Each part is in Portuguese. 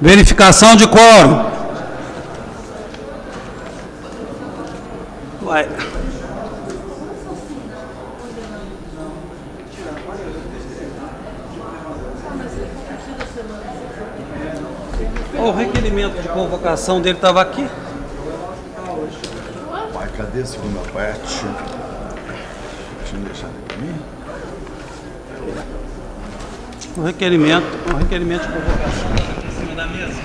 Verificação de quórum. Vai. O requerimento de convocação dele estava aqui. Pai, cadê a segunda parte? Deixa eu deixar aqui pra mim. O requerimento de convocação está aqui em cima da mesa.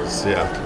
Certo.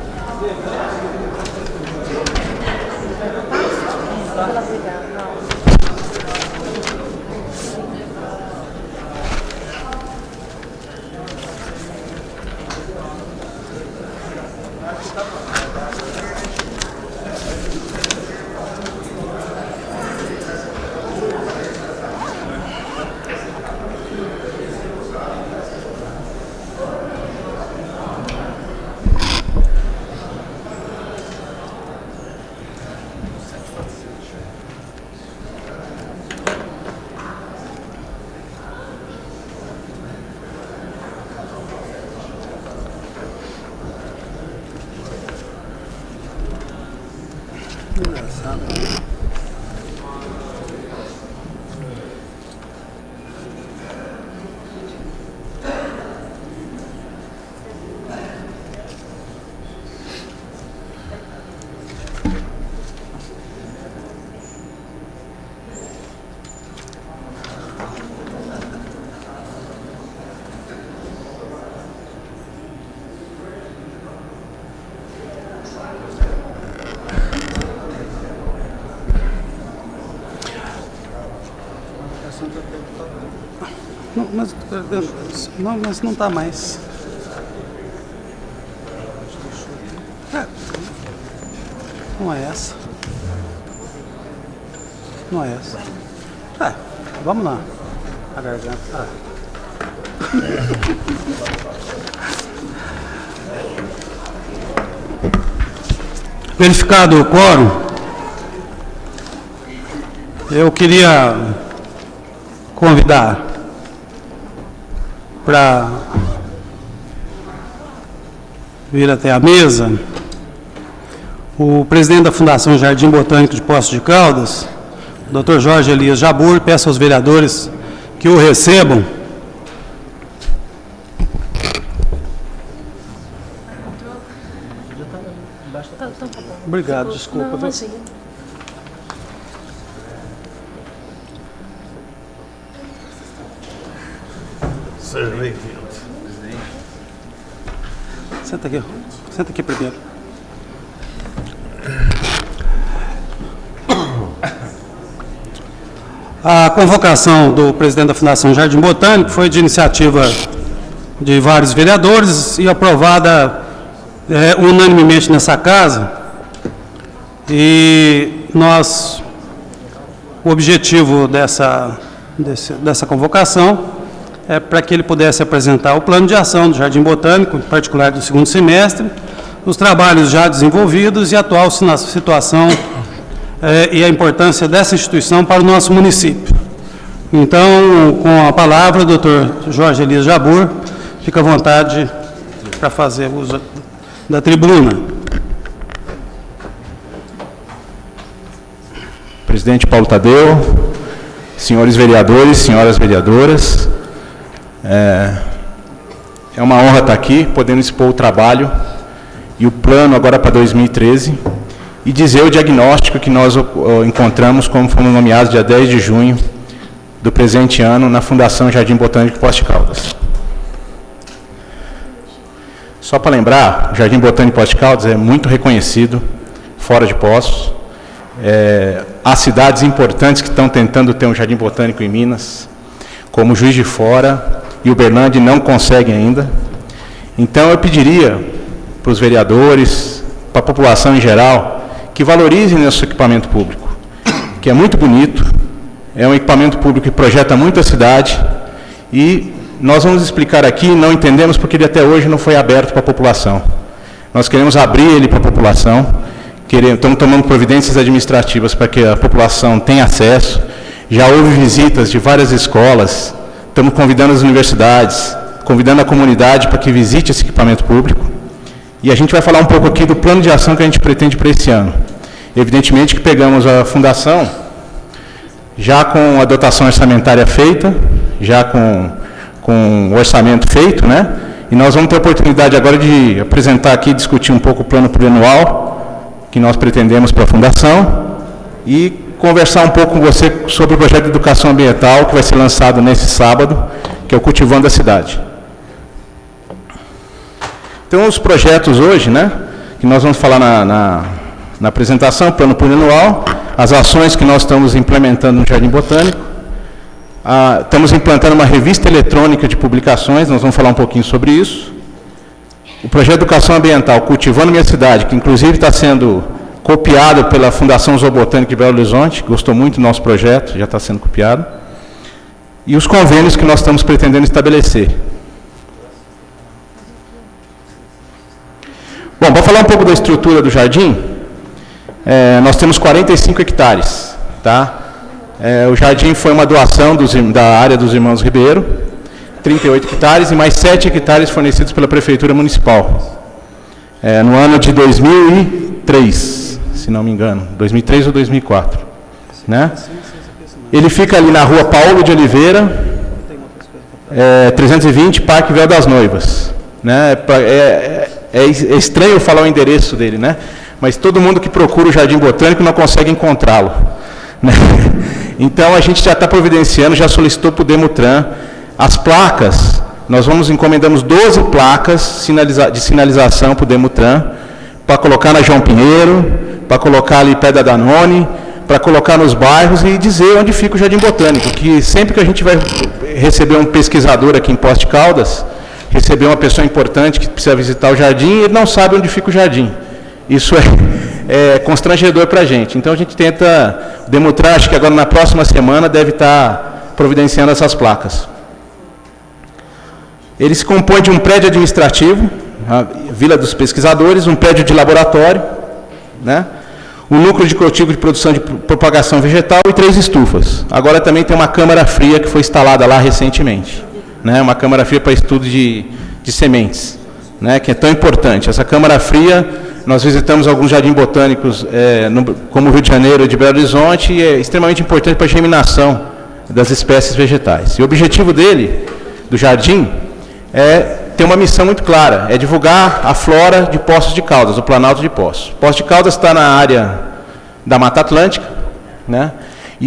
Mas não está mais. Não é essa. Não é essa. Vamos lá. A garganta. Verificado o quórum, eu queria convidar para vir até a mesa o presidente da Fundação Jardim Botânico de Poços de Caldas, Dr. Jorge Elias Jabbour. Peço aos vereadores que o recebam. Obrigado, desculpa. Não, Seja bem-vindo. Senta aqui primeiro. A convocação do presidente da Fundação Jardim Botânico foi de iniciativa de vários vereadores e aprovada unanimemente nessa casa. E o objetivo dessa convocação é para que ele pudesse apresentar o plano de ação do Jardim Botânico, em particular do segundo semestre, os trabalhos já desenvolvidos e a atual situação e a importância dessa instituição para o nosso município. Então, com a palavra, o doutor Jorge Elias Jabbour, fica à vontade para fazer uso da tribuna. Presidente Paulo Tadeu, senhores vereadores, senhoras vereadoras, é uma honra estar aqui, podendo expor o trabalho e o plano agora para 2013 e dizer o diagnóstico que nós encontramos como fomos nomeados dia 10 de junho do presente ano na Fundação Jardim Botânico de Poços de Caldas. Só para lembrar, o Jardim Botânico de Poços de Caldas é muito reconhecido fora de Poços. há cidades importantes que estão tentando ter um jardim botânico em Minas, como Juiz de Fora e Uberlândia, não conseguem ainda. Então eu pediria para os vereadores, para a população em geral, que valorizem nosso equipamento público, que é muito bonito, é um equipamento público que projeta muito a cidade, e nós vamos explicar aqui, não entendemos porque ele até hoje não foi aberto para a população. Nós queremos abrir ele para a população, estamos tomando providências administrativas para que a população tenha acesso. Já houve visitas de várias escolas, estamos convidando as universidades, convidando a comunidade para que visite esse equipamento público. E a gente vai falar um pouco aqui do plano de ação que a gente pretende para esse ano. Evidentemente que pegamos a fundação, já com a dotação orçamentária feita, já com o orçamento feito, né? E nós vamos ter a oportunidade agora de apresentar aqui, discutir um pouco o plano plurianual que nós pretendemos para a fundação e conversar um pouco com você sobre o projeto de educação ambiental que vai ser lançado nesse sábado, que é o Cultivando a Cidade. Então, os projetos hoje, né, que nós vamos falar na apresentação, plano plurianual, as ações que nós estamos implementando no Jardim Botânico. Estamos implantando uma revista eletrônica de publicações, nós vamos falar um pouquinho sobre isso. O projeto de educação ambiental, Cultivando Minha Cidade, que inclusive está sendo copiado pela Fundação Zoobotânica de Belo Horizonte, que gostou muito do nosso projeto, já está sendo copiado. E os convênios que nós estamos pretendendo estabelecer. Bom, para falar um pouco da estrutura do jardim, nós temos 45 hectares, tá? O jardim foi uma doação da área dos Irmãos Ribeiro, 38 hectares e mais 7 hectares fornecidos pela Prefeitura Municipal. No ano de 2003, se não me engano, 2003 ou 2004. Né? Ele fica ali na rua Paulo de Oliveira, 320, Parque Véu das Noivas. Né? É estranho falar o endereço dele, né? Mas todo mundo que procura o Jardim Botânico não consegue encontrá-lo. Né? Então, a gente já está providenciando, já solicitou para o Demutran as placas. Nós encomendamos 12 placas de sinalização para o Demutran, para colocar na João Pinheiro, para colocar ali perto da Danone, para colocar nos bairros e dizer onde fica o Jardim Botânico, que sempre que a gente vai receber um pesquisador aqui em Poços de Caldas, receber uma pessoa importante que precisa visitar o jardim, ele não sabe onde fica o jardim. Isso é constrangedor para a gente. Então, a gente tenta demonstrar, acho que agora na próxima semana deve estar providenciando essas placas. Ele se compõe de um prédio administrativo, a Vila dos Pesquisadores, um prédio de laboratório, né? Um núcleo de cultivo de produção de propagação vegetal e 3 estufas. Agora também tem uma câmara fria que foi instalada lá recentemente, né? Uma câmara fria para estudo de sementes, né? Que é tão importante. Essa câmara fria, nós visitamos alguns jardins botânicos, como o Rio de Janeiro e de Belo Horizonte, e é extremamente importante para a germinação das espécies vegetais. E o objetivo do jardim, tem uma missão muito clara, é divulgar a flora de Poços de Caldas, o Planalto de Poços. Poços de Caldas está na área da Mata Atlântica, né?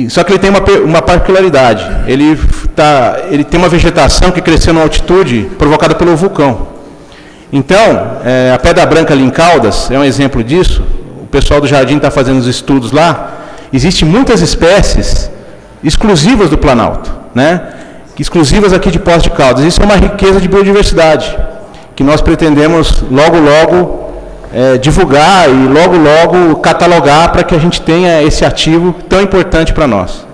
Só que ele tem uma particularidade, ele tem uma vegetação que cresceu numa altitude provocada pelo vulcão. Então, a Pedra Branca ali em Caldas é um exemplo disso, o pessoal do jardim está fazendo os estudos lá, existem muitas espécies exclusivas do Planalto, né? Exclusivas aqui de Poços de Caldas. Isso é uma riqueza de biodiversidade, que nós pretendemos logo divulgar e logo catalogar para que a gente tenha esse ativo tão importante para nós.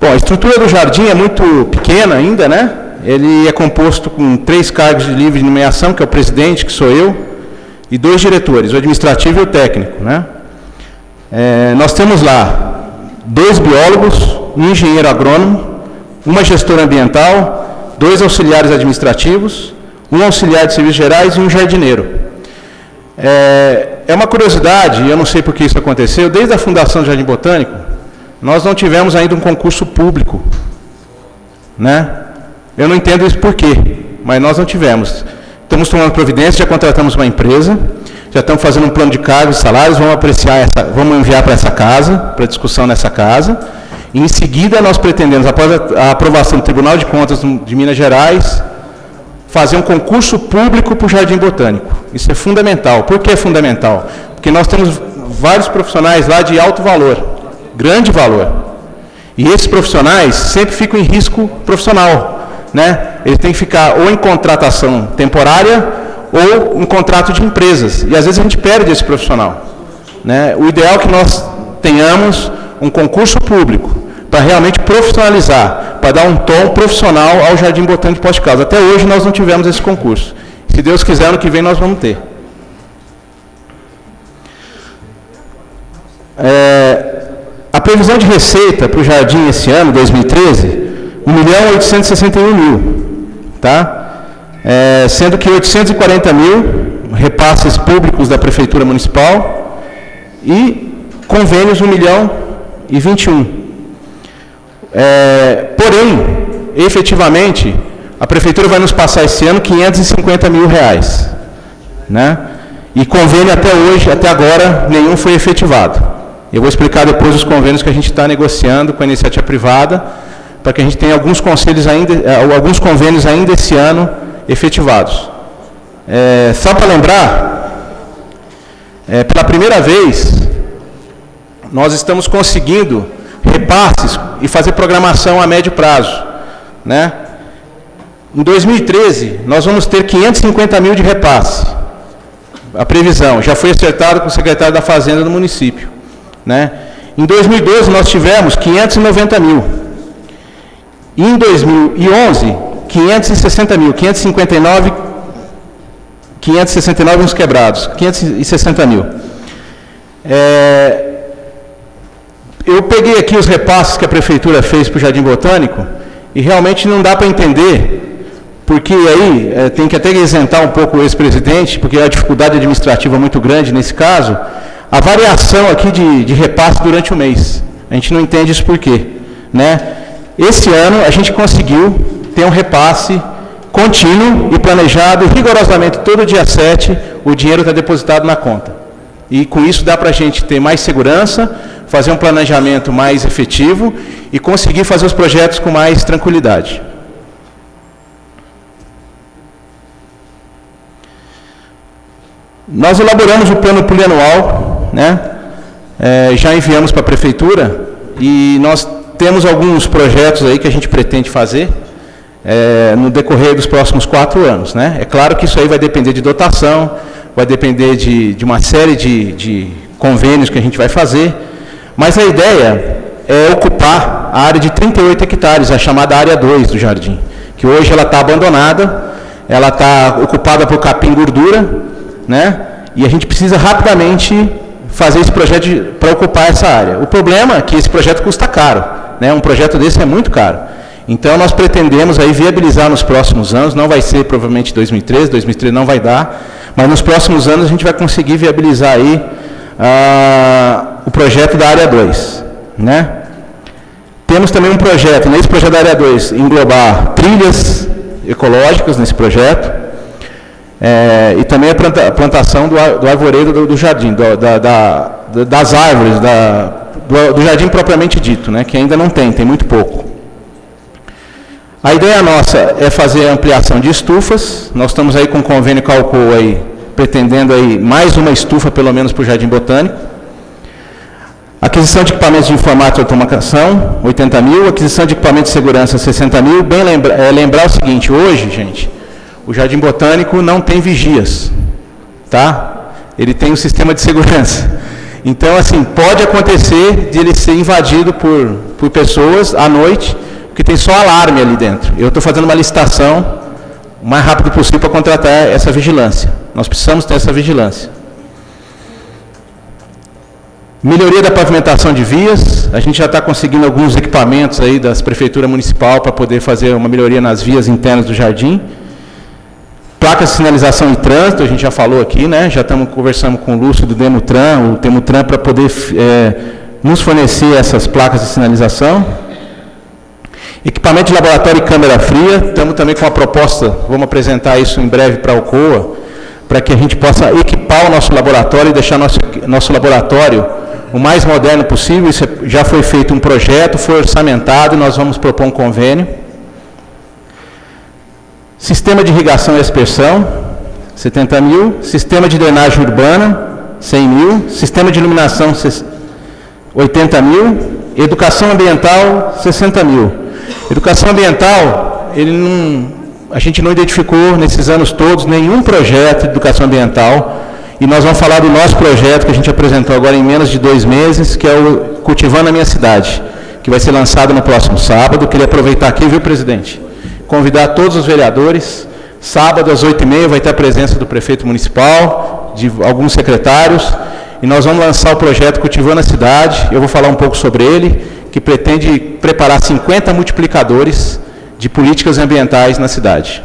Bom, a estrutura do jardim é muito pequena ainda, né? Ele é composto com 3 cargos de livre nomeação, que é o presidente, que sou eu, e 2 diretores, o administrativo e o técnico, né? Nós temos lá 2 biólogos, um engenheiro agrônomo, uma gestora ambiental, 2 auxiliares administrativos, um auxiliar de serviços gerais e um jardineiro. É uma curiosidade, eu não sei por que isso aconteceu, desde a fundação do Jardim Botânico, nós não tivemos ainda um concurso público, né? Eu não entendo isso por quê, mas nós não tivemos. Estamos tomando providência, já contratamos uma empresa, já estamos fazendo um plano de cargos e salários, vamos enviar para essa casa, para discussão nessa casa, e em seguida nós pretendemos, após a aprovação do Tribunal de Contas de Minas Gerais, fazer um concurso público para o Jardim Botânico. Isso é fundamental. Por que é fundamental? porque nós temos vários profissionais lá de alto valor, grande valor. E esses profissionais sempre ficam em risco profissional, né? Eles têm que ficar ou em contratação temporária ou em contrato de empresas. E às vezes a gente perde esse profissional, né? O ideal é que nós tenhamos um concurso público para realmente profissionalizar, para dar um tom profissional ao Jardim Botânico de Poços de Caldas. Até hoje nós não tivemos esse concurso. Se Deus quiser, ano que vem nós vamos ter. A previsão de receita para o Jardim esse ano, 2013, 1.861.000, tá? Sendo que 840.000 repasses públicos da Prefeitura Municipal e convênios 1.021.000. Porém, efetivamente, a Prefeitura vai nos passar esse ano R$550.000, né? E convênio até hoje, até agora, nenhum foi efetivado. Eu vou explicar depois os convênios que a gente está negociando com a iniciativa privada, para que a gente tenha alguns convênios ainda esse ano efetivados. Só para lembrar, pela primeira vez, nós estamos conseguindo repasses e fazer programação a médio prazo, né? Em 2013, nós vamos ter 550.000 de repasse. A previsão já foi acertada com o secretário da Fazenda do município, né? Em 2012, nós tivemos 590.000. E em 2011, 560.000, 569 uns quebrados, 560.000. Eu peguei aqui os repasses que a Prefeitura fez para o Jardim Botânico e realmente não dá para entender, porque aí tem que até isentar um pouco o ex-presidente, porque a dificuldade administrativa é muito grande nesse caso, a variação aqui de repasse durante o mês. A gente não entende isso por quê, né? Esse ano a gente conseguiu ter um repasse contínuo e planejado, rigorosamente todo dia 7, o dinheiro está depositado na conta. E com isso dá para a gente ter mais segurança, fazer um planejamento mais efetivo e conseguir fazer os projetos com mais tranquilidade. Nós elaboramos o plano plurianual, né? Já enviamos para a Prefeitura e nós temos alguns projetos aí que a gente pretende fazer no decorrer dos próximos 4 anos, né? É claro que isso aí vai depender de dotação, vai depender de uma série de convênios que a gente vai fazer, mas a ideia é ocupar a área de 38 hectares, a chamada área 2 do jardim, que hoje ela está abandonada, ela está ocupada por capim gordura, né? E a gente precisa rapidamente fazer esse projeto para ocupar essa área. O problema é que esse projeto custa caro, né? Um projeto desse é muito caro. Então nós pretendemos aí viabilizar nos próximos anos, não vai ser provavelmente 2013 não vai dar, mas nos próximos anos a gente vai conseguir viabilizar aí o projeto da área 2, né? Temos também um projeto, nesse projeto da área 2, englobar trilhas ecológicas nesse projeto, e também a plantação do arvoredo do jardim, das árvores, do jardim propriamente dito, né, que ainda não tem muito pouco. A ideia nossa é fazer a ampliação de estufas. Nós estamos aí com um convênio com a Alcoa aí, pretendendo aí mais uma estufa pelo menos para o Jardim Botânico. Aquisição de equipamentos de informática e automação, 80.000. Aquisição de equipamentos de segurança, 60.000. Bem lembrar o seguinte, hoje, gente, o Jardim Botânico não tem vigias, tá? Ele tem um sistema de segurança. Então, assim, pode acontecer de ele ser invadido por pessoas à noite, porque tem só alarme ali dentro. Eu estou fazendo uma licitação o mais rápido possível para contratar essa vigilância. Nós precisamos ter essa vigilância. Melhoria da pavimentação de vias. A gente já está conseguindo alguns equipamentos aí das prefeituras municipal para poder fazer uma melhoria nas vias internas do jardim. Placas de sinalização e trânsito, a gente já falou aqui, né? Já estamos conversando com o Lúcio do Demutran, para poder nos fornecer essas placas de sinalização. Equipamento de laboratório e câmera fria, estamos também com uma proposta, vamos apresentar isso em breve para a Alcoa, para que a gente possa equipar o nosso laboratório e deixar nosso laboratório o mais moderno possível. Isso já foi feito um projeto, foi orçamentado, e nós vamos propor um convênio. Sistema de irrigação e aspersão, 70.000. Sistema de drenagem urbana, 100 mil, sistema de iluminação, 80 mil, educação ambiental, 60 mil. Educação ambiental, a gente não identificou nesses anos todos nenhum projeto de educação ambiental, e nós vamos falar do nosso projeto que a gente apresentou agora em menos de 2 meses, que é o Cultivando a Minha Cidade, que vai ser lançado no próximo sábado. Queria aproveitar aqui, viu, presidente? Convidar todos os vereadores. Sábado, às 8h30, vai ter a presença do prefeito municipal, de alguns secretários, e nós vamos lançar o projeto Cultivando a Cidade. Eu vou falar um pouco sobre ele, que pretende preparar 50 multiplicadores de políticas ambientais na cidade.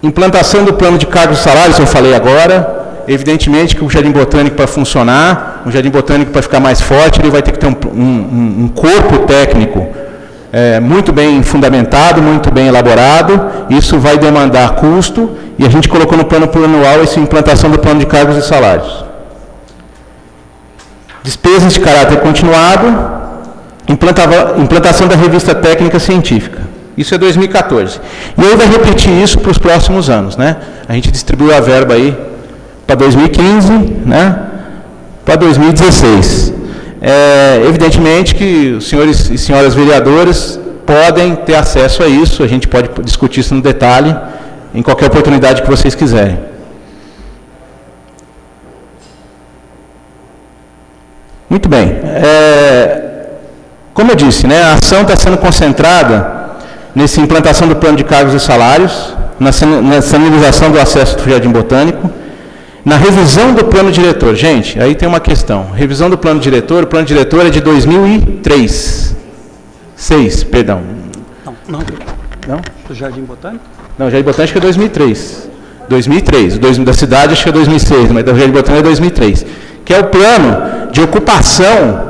Implantação do plano de cargos e salários, eu falei agora. Evidentemente que o Jardim Botânico, para funcionar, o Jardim Botânico, para ficar mais forte, ele vai ter que ter um corpo técnico muito bem fundamentado, muito bem elaborado. Isso vai demandar custo, e a gente colocou no plano plurianual essa implantação do plano de cargos e salários. Despesas de caráter continuado, implantação da revista técnica científica. Isso é 2014. E aí vai repetir isso para os próximos anos, né? A gente distribuiu a verba aí para 2015, né? Para 2016. Evidentemente que os senhores e senhoras vereadores podem ter acesso a isso, a gente pode discutir isso no detalhe em qualquer oportunidade que vocês quiserem. Muito bem. Como eu disse, né, a ação está sendo concentrada nessa implantação do plano de cargos e salários, na sanalização do acesso do Jardim Botânico, na revisão do plano diretor. Gente, aí tem uma questão. Revisão do plano diretor, o plano diretor é de 2003. 6, perdão. Não. Não? Do Jardim Botânico? Não, o Jardim Botânico é 2003. 2003. O da cidade acho que é 2006, mas do Jardim Botânico é 2003. Que é o plano de ocupação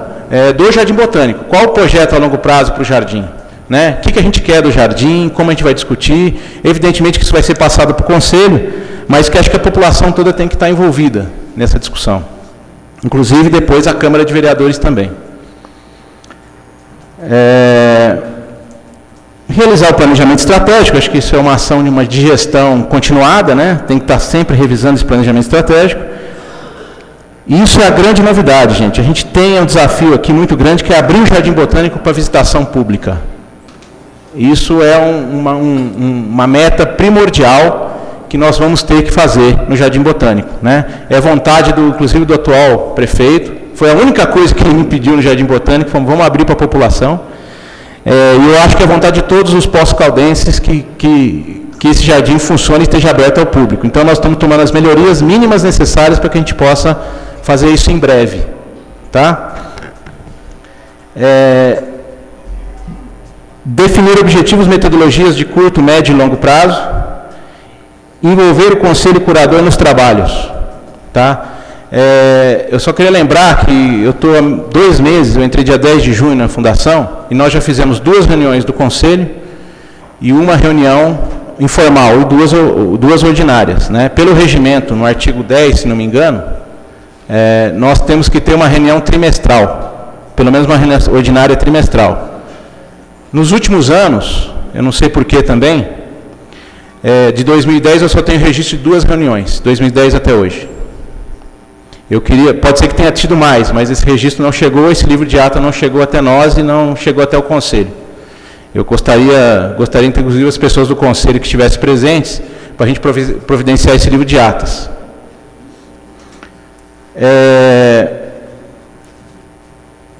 do Jardim Botânico. Qual o projeto a longo prazo para o jardim? Né? O que a gente quer do jardim, como a gente vai discutir. Evidentemente que isso vai ser passado para o Conselho, mas que acho que a população toda tem que estar envolvida nessa discussão. Inclusive, depois, a Câmara de Vereadores também. Realizar o planejamento estratégico, acho que isso é uma ação de gestão continuada, né? Tem que estar sempre revisando esse planejamento estratégico. E isso é a grande novidade, gente. A gente tem um desafio aqui muito grande, que é abrir o Jardim Botânico para visitação pública. Isso é uma meta primordial que nós vamos ter que fazer no Jardim Botânico, né? É vontade, inclusive, do atual prefeito. Foi a única coisa que ele me pediu no Jardim Botânico, vamos abrir para a população. E eu acho que é vontade de todos os poços-caldenses que esse jardim funcione e esteja aberto ao público. Então, nós estamos tomando as melhorias mínimas necessárias para que a gente possa fazer isso em breve. Tá? Definir objetivos e metodologias de curto, médio e longo prazo. Envolver o Conselho Curador nos trabalhos. Tá? Eu só queria lembrar que eu estou há 2 meses, eu entrei dia 10 de junho na Fundação, e nós já fizemos 2 reuniões do Conselho e uma reunião informal, e 2 ordinárias. Né? Pelo regimento, no artigo 10, se não me engano, nós temos que ter uma reunião trimestral, pelo menos uma reunião ordinária trimestral. Nos últimos anos, eu não sei porquê também, de 2010 eu só tenho registro de 2 reuniões, 2010 até hoje. Pode ser que tenha tido mais, mas esse registro não chegou, esse livro de ata não chegou até nós e não chegou até o Conselho. Eu gostaria inclusive, as pessoas do Conselho que estivessem presentes, para a gente providenciar esse livro de atas.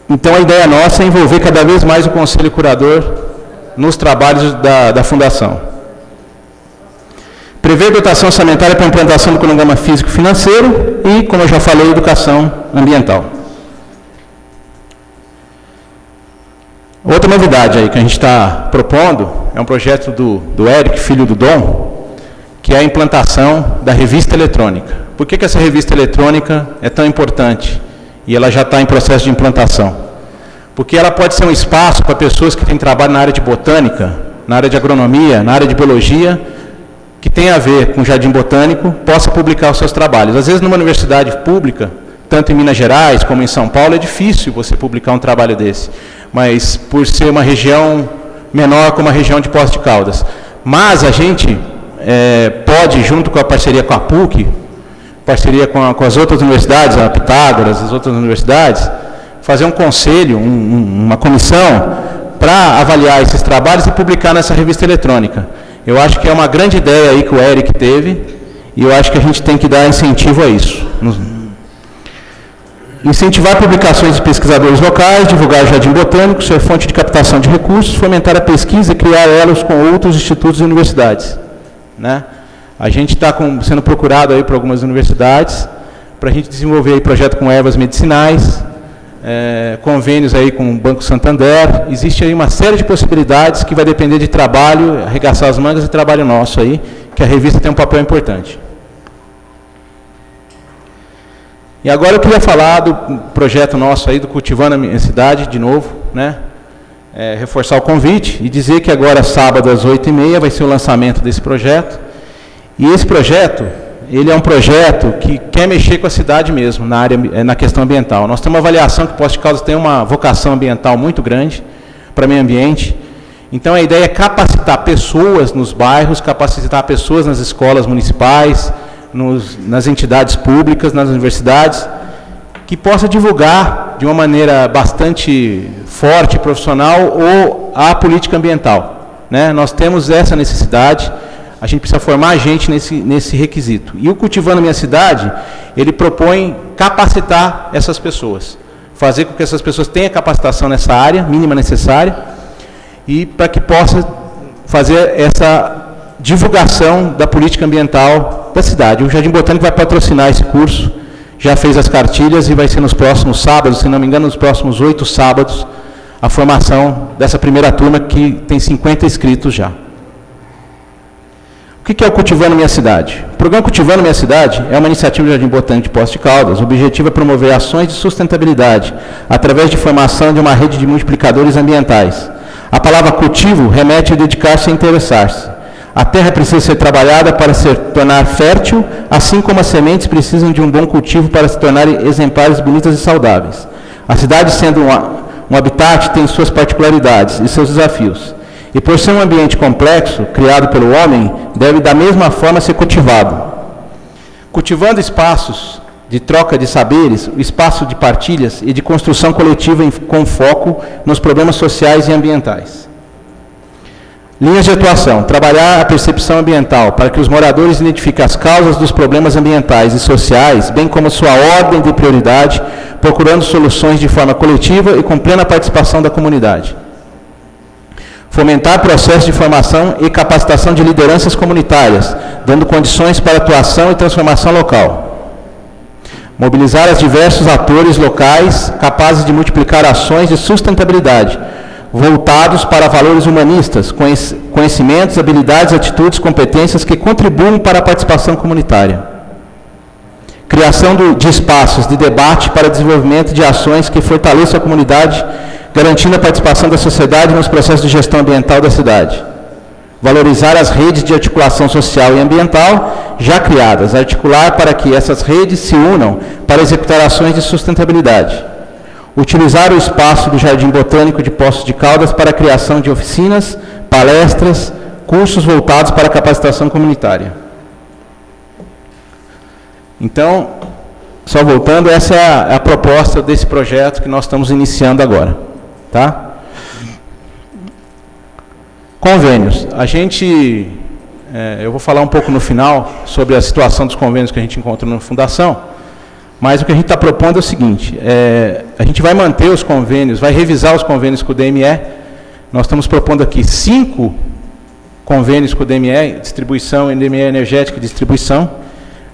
Então, a ideia nossa é envolver cada vez mais o Conselho Curador nos trabalhos da Fundação. Prever dotação orçamentária para a implantação do cronograma físico-financeiro e, como eu já falei, educação ambiental. Outra novidade aí que a gente está propondo é um projeto do Eric, filho do Dom, que é a implantação da revista eletrônica. Por que essa revista eletrônica é tão importante e ela já está em processo de implantação? Porque ela pode ser um espaço para pessoas que têm trabalho na área de botânica, na área de agronomia, na área de biologia, que tem a ver com o Jardim Botânico, possa publicar os seus trabalhos. Às vezes, numa universidade pública, tanto em Minas Gerais como em São Paulo, é difícil você publicar um trabalho desse, mas por ser uma região menor como a região de Poços de Caldas. Mas a gente pode, junto com a parceria com a PUC, parceria com as outras universidades, a Pitágoras, as outras universidades, fazer um conselho, uma comissão, para avaliar esses trabalhos e publicar nessa revista eletrônica. Eu acho que é uma grande ideia aí que o Eric teve, e eu acho que a gente tem que dar incentivo a isso. Incentivar publicações de pesquisadores locais, divulgar o Jardim Botânico, ser fonte de captação de recursos, fomentar a pesquisa e criar elos com outros institutos e universidades. Né? A gente está sendo procurado aí por algumas universidades para a gente desenvolver aí projeto com ervas medicinais, convênios aí com o Banco Santander. Existe aí uma série de possibilidades que vai depender de trabalho, arregaçar as mangas e trabalho nosso aí, que a revista tem um papel importante. E agora eu queria falar do projeto nosso aí, do Cultivando a Minha Cidade, de novo, né? Reforçar o convite e dizer que agora, sábado, às 8h30, vai ser o lançamento desse projeto. E esse projeto, ele é um projeto que quer mexer com a cidade mesmo, na questão ambiental. Nós temos uma avaliação que Poços de Caldas tem uma vocação ambiental muito grande para o meio ambiente. Então, a ideia é capacitar pessoas nos bairros, capacitar pessoas nas escolas municipais, nas entidades públicas, nas universidades, que possa divulgar de uma maneira bastante forte e profissional a política ambiental. Né? Nós temos essa necessidade, a gente precisa formar gente nesse requisito. E o Cultivando a Minha Cidade, ele propõe capacitar essas pessoas, fazer com que essas pessoas tenham capacitação nessa área, mínima necessária, e para que possa fazer essa divulgação da política ambiental da cidade. O Jardim Botânico vai patrocinar esse curso, já fez as cartilhas e vai ser nos próximos sábados, se não me engano, nos próximos 8 sábados, a formação dessa primeira turma, que tem 50 inscritos já. O que é o Cultivando Minha Cidade? O programa Cultivando Minha Cidade é uma iniciativa do Jardim Botânico de Poços de Caldas. O objetivo é promover ações de sustentabilidade através de formação de uma rede de multiplicadores ambientais. A palavra cultivo remete a dedicar-se a interessar-se. A terra precisa ser trabalhada para se tornar fértil, assim como as sementes precisam de um bom cultivo para se tornarem exemplares bonitas e saudáveis. A cidade, sendo um habitat, tem suas particularidades e seus desafios. E por ser um ambiente complexo, criado pelo homem, deve da mesma forma ser cultivado. Cultivando espaços de troca de saberes, o espaço de partilhas e de construção coletiva com foco nos problemas sociais e ambientais. Linhas de atuação. Trabalhar a percepção ambiental para que os moradores identifiquem as causas dos problemas ambientais e sociais, bem como sua ordem de prioridade, procurando soluções de forma coletiva e com plena participação da comunidade. Fomentar processos de formação e capacitação de lideranças comunitárias, dando condições para atuação e transformação local. Mobilizar os diversos atores locais capazes de multiplicar ações de sustentabilidade, voltados para valores humanistas, conhecimentos, habilidades, atitudes, competências que contribuem para a participação comunitária. Criação de espaços de debate para desenvolvimento de ações que fortaleçam a comunidade, garantindo a participação da sociedade nos processos de gestão ambiental da cidade. Valorizar as redes de articulação social e ambiental já criadas, articular para que essas redes se unam para executar ações de sustentabilidade. Utilizar o espaço do Jardim Botânico de Poços de Caldas para a criação de oficinas, palestras, cursos voltados para a capacitação comunitária. Então, só voltando, essa é a proposta desse projeto que nós estamos iniciando agora. Tá? Convênios. Eu vou falar um pouco no final sobre a situação dos convênios que a gente encontrou na Fundação, mas o que a gente está propondo é o seguinte, a gente vai manter os convênios, vai revisar os convênios com o DME. Nós estamos propondo aqui 5 convênios com o DME, distribuição, DME energética e distribuição,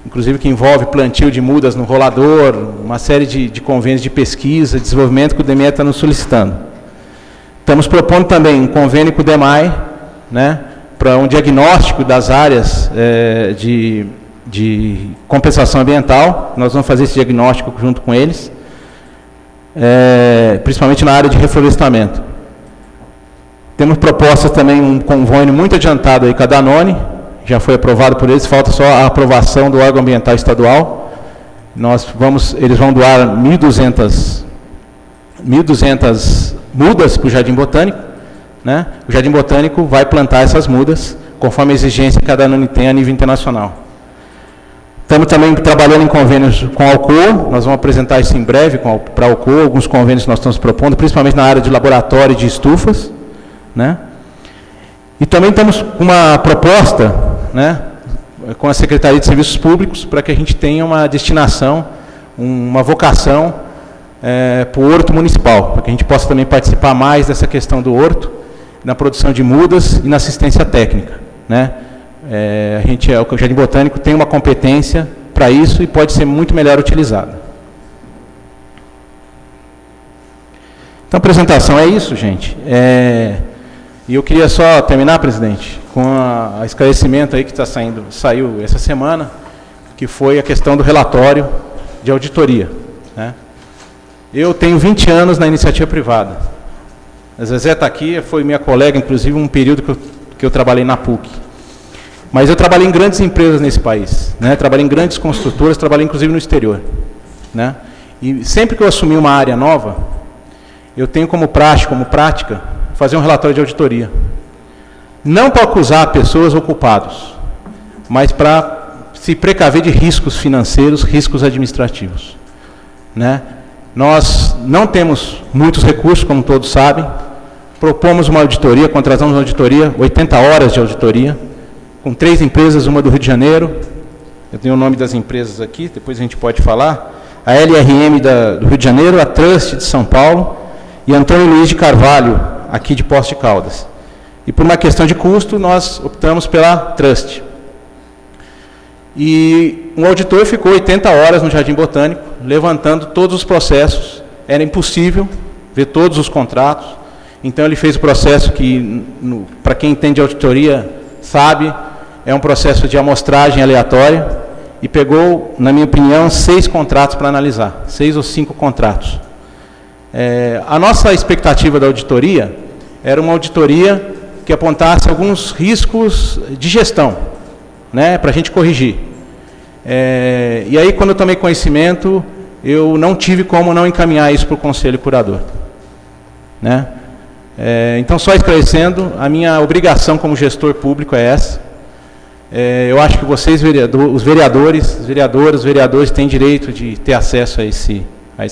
inclusive que envolve plantio de mudas no rolador, uma série de convênios de pesquisa, desenvolvimento que o DME está nos solicitando. Estamos propondo também um convênio com o DEMAI, né, para um diagnóstico das áreas de compensação ambiental. Nós vamos fazer esse diagnóstico junto com eles, principalmente na área de reflorestamento. Temos propostas também, um convênio muito adiantado aí com a Danone, já foi aprovado por eles, falta só a aprovação do órgão ambiental estadual. Eles vão doar 1.200 mudas para o Jardim Botânico, né? O Jardim Botânico vai plantar essas mudas, conforme a exigência que a Danone tem a nível internacional. Estamos também trabalhando em convênios com a Alcoa, nós vamos apresentar isso em breve para a Alcoa, alguns convênios que nós estamos propondo, principalmente na área de laboratório e de estufas, né? E também estamos com uma proposta, né, com a Secretaria de Serviços Públicos, para que a gente tenha uma destinação, uma vocação para o horto municipal, para que a gente possa também participar mais dessa questão do horto, na produção de mudas e na assistência técnica, né? O Jardim Botânico tem uma competência para isso e pode ser muito melhor utilizada. Então, a apresentação é isso, gente. E eu queria só terminar, presidente, com a esclarecimento aí que saiu essa semana, que foi a questão do relatório de auditoria, né? Eu tenho 20 anos na iniciativa privada. A Zezé está aqui, foi minha colega, inclusive, um período que eu trabalhei na PUC. Mas eu trabalhei em grandes empresas nesse país, né? Trabalhei em grandes construtoras, trabalhei inclusive no exterior, né? E sempre que eu assumi uma área nova, eu tenho como prática, fazer um relatório de auditoria. Não para acusar pessoas ou culpados, mas para se precaver de riscos financeiros, riscos administrativos, né? Nós não temos muitos recursos, como todos sabem. Propomos uma auditoria, contratamos uma auditoria, 80 horas de auditoria, com 3 empresas, uma do Rio de Janeiro, eu tenho o nome das empresas aqui, depois a gente pode falar, a LRM do Rio de Janeiro, a Trust de São Paulo e Antônio Luiz de Carvalho, aqui de Poços de Caldas. E por uma questão de custo, nós optamos pela Trust. E um auditor ficou 80 horas no Jardim Botânico, levantando todos os processos, era impossível ver todos os contratos, então ele fez o processo que, para quem entende auditoria, sabe, é um processo de amostragem aleatória, e pegou, na minha opinião, 6 contratos para analisar, 6 ou 5 contratos. A nossa expectativa da auditoria era uma auditoria que apontasse alguns riscos de gestão, né, para a gente corrigir. E aí, quando eu tomei conhecimento, eu não tive como não encaminhar isso para o Conselho Curador, né? Então, só esclarecendo, a minha obrigação como gestor público é essa. Eu acho que vocês, os vereadores têm direito de ter acesso a esse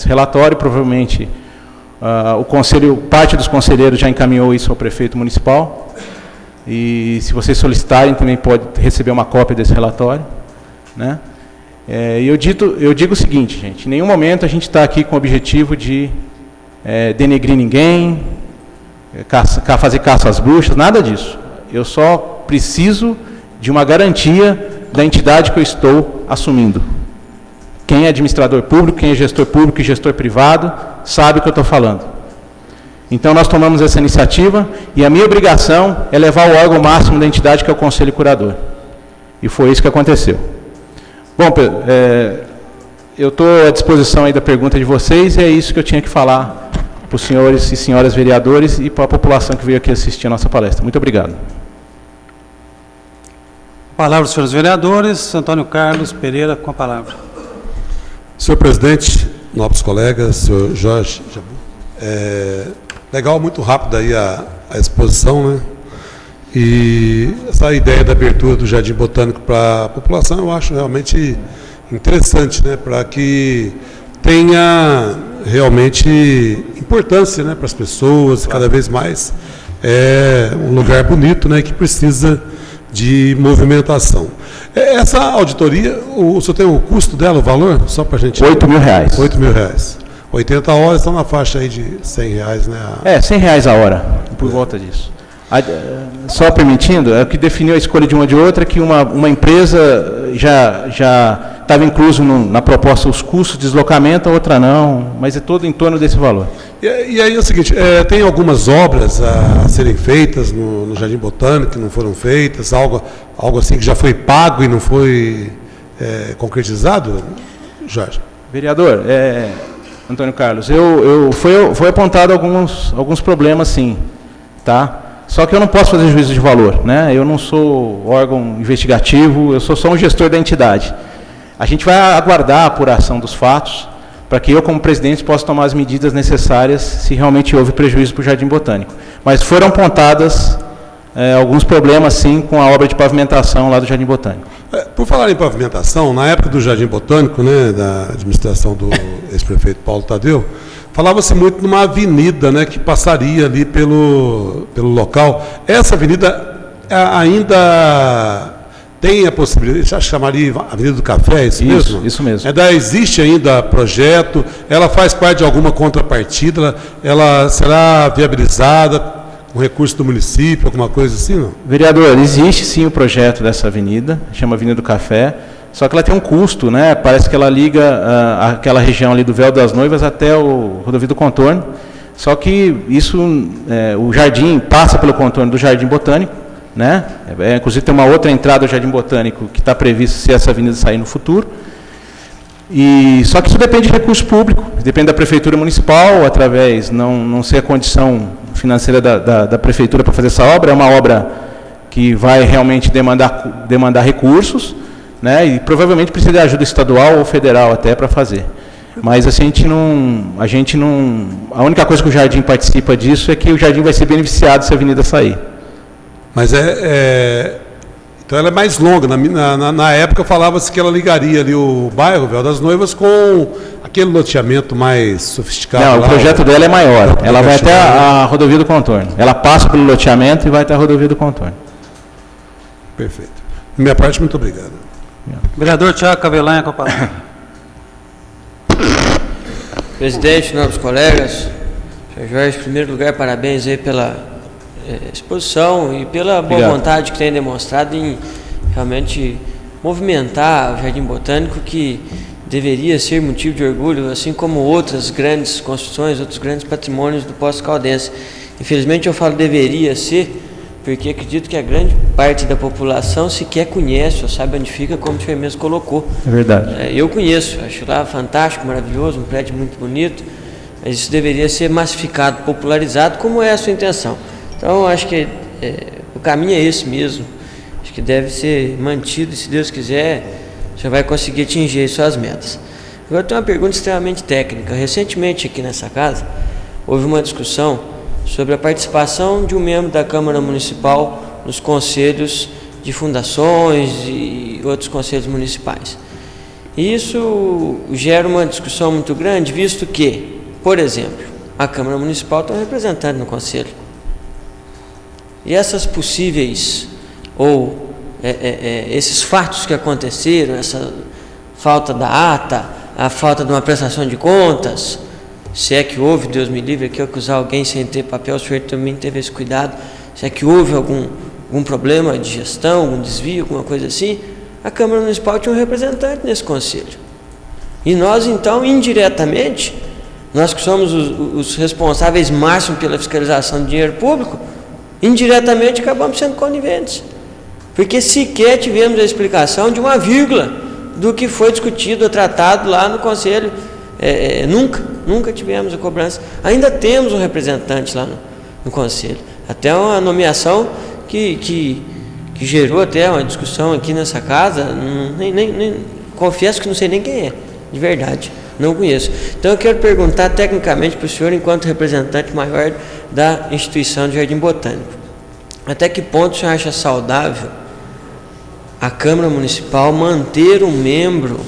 relatório. Provavelmente o conselho, parte dos conselheiros já encaminhou isso ao prefeito municipal. E se vocês solicitarem, também pode receber uma cópia desse relatório, né? E eu digo o seguinte, gente: em nenhum momento a gente está aqui com o objetivo de denegrir ninguém, fazer caça às bruxas, nada disso. Eu só preciso de uma garantia da entidade que eu estou assumindo. Quem é administrador público, quem é gestor público e gestor privado, sabe o que eu estou falando. Então, nós tomamos essa iniciativa e a minha obrigação é levar o órgão máximo da entidade, que é o Conselho Curador. E foi isso que aconteceu. Bom, eu estou à disposição aí da pergunta de vocês, e é isso que eu tinha que falar para os senhores e senhoras vereadores e para a população que veio aqui assistir a nossa palestra. Muito obrigado. Palavra dos senhores vereadores. Antônio Carlos Pereira, com a palavra. Senhor presidente, nobres colegas, senhor Jorge Jabu, legal, muito rápido aí a exposição, né? E essa ideia da abertura do Jardim Botânico para a população eu acho realmente interessante, né? Para que tenha realmente importância, né, para as pessoas, cada vez mais. É um lugar bonito, né, que precisa de movimentação. Essa auditoria, o senhor tem o custo dela, o valor? Só para a gente... R$8 mil. R$8.000. 80 horas estão na faixa aí de R$100, né? R$100 a hora, por volta disso. Só permitindo, o que definiu a escolha de uma de outra é que uma empresa já estava incluso na proposta os custos de deslocamento, a outra não, mas é todo em torno desse valor. E aí é o seguinte, tem algumas obras a serem feitas no Jardim Botânico que não foram feitas, algo assim que já foi pago e não foi concretizado, Jorge? Vereador, Antônio Carlos, foi apontado alguns problemas, sim, tá? Só que eu não posso fazer juízo de valor, né? Eu não sou órgão investigativo, eu sou só um gestor da entidade. A gente vai aguardar a apuração dos fatos para que eu, como presidente, possa tomar as medidas necessárias se realmente houve prejuízo para o Jardim Botânico. Mas foram apontadas alguns problemas, sim, com a obra de pavimentação lá do Jardim Botânico. Por falar em pavimentação, na época do Jardim Botânico, né, da administração do ex-prefeito Paulo Tadeu, falava-se muito numa avenida, né, que passaria ali pelo local. Essa avenida ainda tem a possibilidade, já chamaria Avenida do Café, é isso mesmo? Isso mesmo. Existe ainda projeto, ela faz parte de alguma contrapartida, ela será viabilizada com recurso do município, alguma coisa assim, não? Vereador, existe sim o projeto dessa avenida, chama Avenida do Café, só que ela tem um custo, né? Parece que ela liga aquela região ali do Véu das Noivas até o Rodovia do Contorno, só que isso, o jardim passa pelo contorno do Jardim Botânico, né? Inclusive tem uma outra entrada do Jardim Botânico que está previsto se essa avenida sair no futuro. Só que isso depende de recurso público, depende da Prefeitura Municipal, através, não sei a condição financeira da Prefeitura para fazer essa obra, é uma obra que vai realmente demandar recursos, né, e provavelmente precisa de ajuda estadual ou federal até para fazer. Mas assim, a única coisa que o Jardim participa disso é que o Jardim vai ser beneficiado se a avenida sair. Mas então ela é mais longa. Na época falava-se que ela ligaria ali o bairro Véu das Noivas com aquele loteamento mais sofisticado. Não, lá, o projeto dela é maior. Ela vai até a Rodovia do Contorno. Ela passa pelo loteamento e vai até a Rodovia do Contorno. Perfeito. Da minha parte, muito obrigado. Vereador Tiago Cavelanha, com a palavra. Presidente, nobres colegas, Sr. Jorge, em primeiro lugar, parabéns aí pela exposição e pela boa vontade que tem demonstrado em realmente movimentar o Jardim Botânico, que deveria ser motivo de orgulho, assim como outras grandes construções, outros grandes patrimônios do Poços Caldense. Infelizmente eu falo deveria ser, porque acredito que a grande parte da população sequer conhece ou sabe onde fica, como o senhor mesmo colocou. É verdade. Eu conheço, acho lá fantástico, maravilhoso, um prédio muito bonito, mas isso deveria ser massificado, popularizado, como é a sua intenção. Então, acho que o caminho é esse mesmo. Acho que deve ser mantido e, se Deus quiser, você vai conseguir atingir suas metas. Agora, tem uma pergunta extremamente técnica. Recentemente, aqui nessa casa, houve uma discussão sobre a participação de um membro da Câmara Municipal nos conselhos de fundações e outros conselhos municipais. E isso gera uma discussão muito grande, visto que, por exemplo, a Câmara Municipal tem um representante no conselho. E essas possíveis, esses fatos que aconteceram, essa falta da ata, a falta de uma prestação de contas, se é que houve, Deus me livre, aqui acusar alguém sem ter papel, o senhor também teve esse cuidado, se é que houve algum problema de gestão, algum desvio, alguma coisa assim, a Câmara Municipal tinha um representante nesse conselho. E nós, então, indiretamente, nós que somos os responsáveis máximos pela fiscalização do dinheiro público, indiretamente acabamos sendo coniventes, porque sequer tivemos a explicação de uma vírgula do que foi discutido ou tratado lá no Conselho. Nunca tivemos a cobrança. Ainda temos um representante lá no Conselho, até uma nomeação que gerou até uma discussão aqui nessa casa. Confesso que não sei nem quem é, de verdade, não conheço. Então eu quero perguntar tecnicamente para o senhor, enquanto representante maior da instituição do Jardim Botânico, até que ponto o senhor acha saudável a Câmara Municipal manter um membro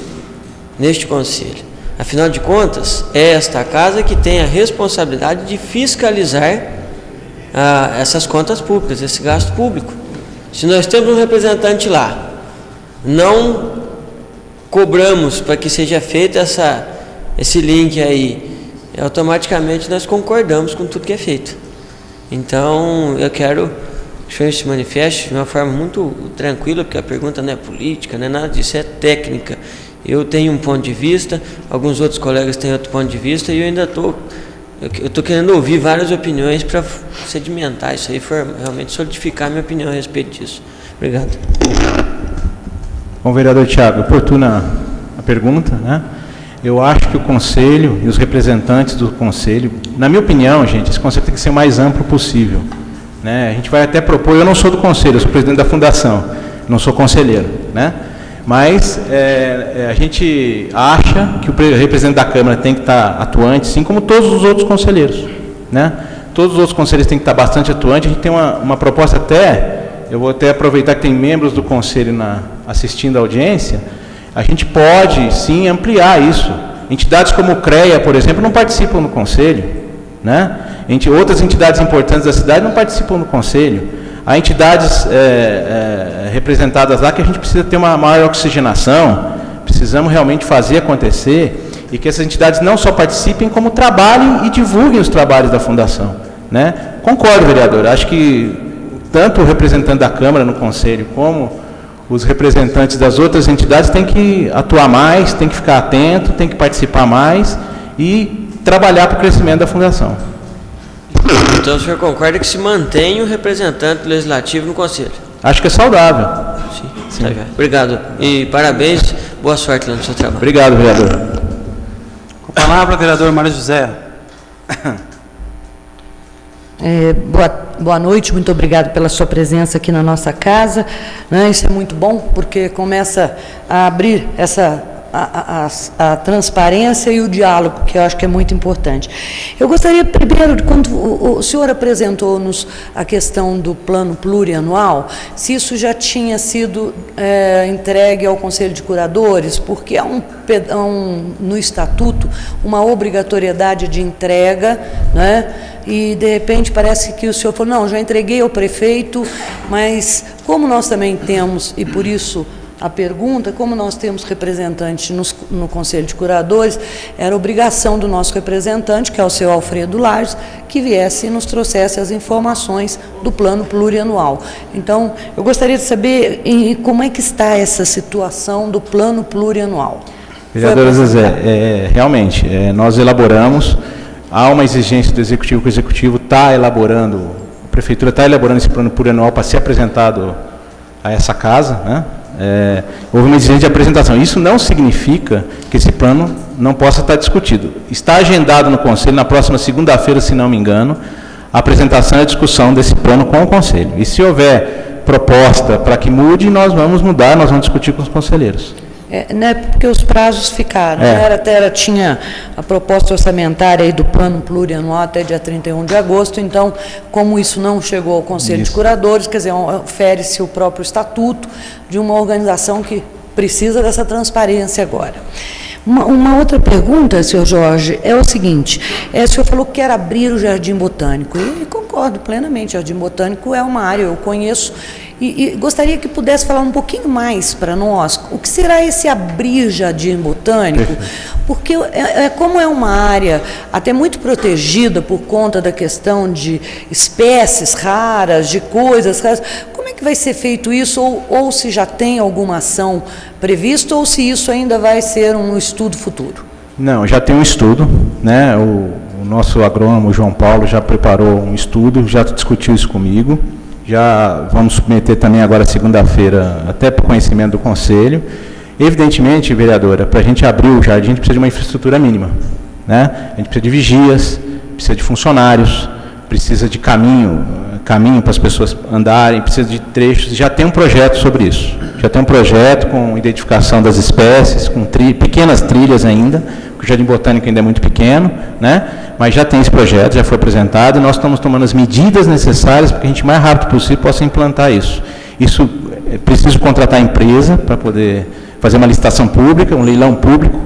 neste conselho? Afinal de contas, é esta casa que tem a responsabilidade de fiscalizar essas contas públicas, esse gasto público. Se nós temos um representante lá, não cobramos para que seja feito esse link aí, automaticamente nós concordamos com tudo que é feito. Então, eu quero que o senhor se manifeste de uma forma muito tranquila, porque a pergunta não é política, não é nada disso, é técnica. Eu tenho um ponto de vista, alguns outros colegas têm outro ponto de vista, e eu ainda estou querendo ouvir várias opiniões para sedimentar isso aí, realmente solidificar minha opinião a respeito disso. Obrigado. Bom, vereador Tiago, oportuna a pergunta, né? Eu acho que o Conselho e os representantes do Conselho, na minha opinião, gente, esse Conselho tem que ser o mais amplo possível, né? A gente vai até propor, eu não sou do Conselho, eu sou presidente da Fundação, não sou conselheiro, né? Mas a gente acha que o representante da Câmara tem que estar atuante, assim como todos os outros conselheiros, né? Todos os outros conselheiros têm que estar bastante atuantes. A gente tem uma proposta até, eu vou até aproveitar que tem membros do Conselho assistindo a audiência, a gente pode, sim, ampliar isso. Entidades como o CREA, por exemplo, não participam do Conselho, né? Outras entidades importantes da cidade não participam do Conselho. Há entidades representadas lá que a gente precisa ter uma maior oxigenação, precisamos realmente fazer acontecer, e que essas entidades não só participem, como trabalhem e divulguem os trabalhos da Fundação, né? Concordo, vereador, acho que tanto o representante da Câmara no Conselho, como os representantes das outras entidades têm que atuar mais, têm que ficar atento, têm que participar mais e trabalhar para o crescimento da Fundação. Então o senhor concorda que se mantém o representante legislativo no Conselho? Acho que é saudável. Sim. Tá, obrigado. E parabéns, boa sorte lá no seu trabalho. Obrigado, vereador. Com a palavra, vereador Mário José. Boa noite, muito obrigado pela sua presença aqui na nossa casa, né? Isso é muito bom, porque começa a abrir a transparência e o diálogo, que eu acho que é muito importante. Eu gostaria, primeiro, quando o senhor apresentou-nos a questão do plano plurianual, se isso já tinha sido entregue ao Conselho de Curadores, porque há no Estatuto uma obrigatoriedade de entrega, né? E, de repente, parece que o senhor falou, não, já entreguei ao prefeito, mas como nós também temos, e por isso a pergunta, como nós temos representante no Conselho de Curadores, era obrigação do nosso representante, que é o seu Alfredo Lages, que viesse e nos trouxesse as informações do plano plurianual. Então, eu gostaria de saber como é que está essa situação do plano plurianual. Vereadora Zezé, realmente, nós elaboramos, há uma exigência do Executivo, que o Executivo está elaborando, a Prefeitura está elaborando esse plano plurianual para ser apresentado a essa casa, né? Houve uma exigência de apresentação. Isso não significa que esse plano não possa estar discutido. Está agendado no Conselho, na próxima segunda-feira, se não me engano, a apresentação e a discussão desse plano com o Conselho. E se houver proposta para que mude, nós vamos mudar, nós vamos discutir com os conselheiros. Né, porque os prazos ficaram, tinha a proposta orçamentária aí do plano plurianual até dia 31 de agosto, então, como isso não chegou ao Conselho de Curadores, quer dizer, ofere-se o próprio estatuto de uma organização que precisa dessa transparência agora. Uma outra pergunta, senhor Jorge, é o seguinte, o senhor falou que quer abrir o Jardim Botânico, e concordo plenamente, o Jardim Botânico é uma área, eu conheço, e gostaria que pudesse falar um pouquinho mais para nós, o que será esse abrir Jardim Botânico, porque como é uma área até muito protegida por conta da questão de espécies raras, de coisas raras, como é que vai ser feito isso, ou se já tem alguma ação prevista, ou se isso ainda vai ser um estudo futuro? Não, já tem um estudo, né? O nosso agrônomo João Paulo já preparou um estudo, já discutiu isso comigo, já vamos submeter também agora segunda-feira, até para o conhecimento do Conselho. Evidentemente, vereadora, para a gente abrir o jardim, a gente precisa de uma infraestrutura mínima, né? A gente precisa de vigias, precisa de funcionários, precisa de caminho para as pessoas andarem, precisa de trechos, já tem um projeto sobre isso. Já tem um projeto com identificação das espécies, com pequenas trilhas ainda, porque o Jardim Botânico ainda é muito pequeno, né? Mas já tem esse projeto, já foi apresentado, e nós estamos tomando as medidas necessárias para que a gente, o mais rápido possível, possa implantar isso. Isso, é preciso contratar a empresa para poder fazer uma licitação pública, um leilão público,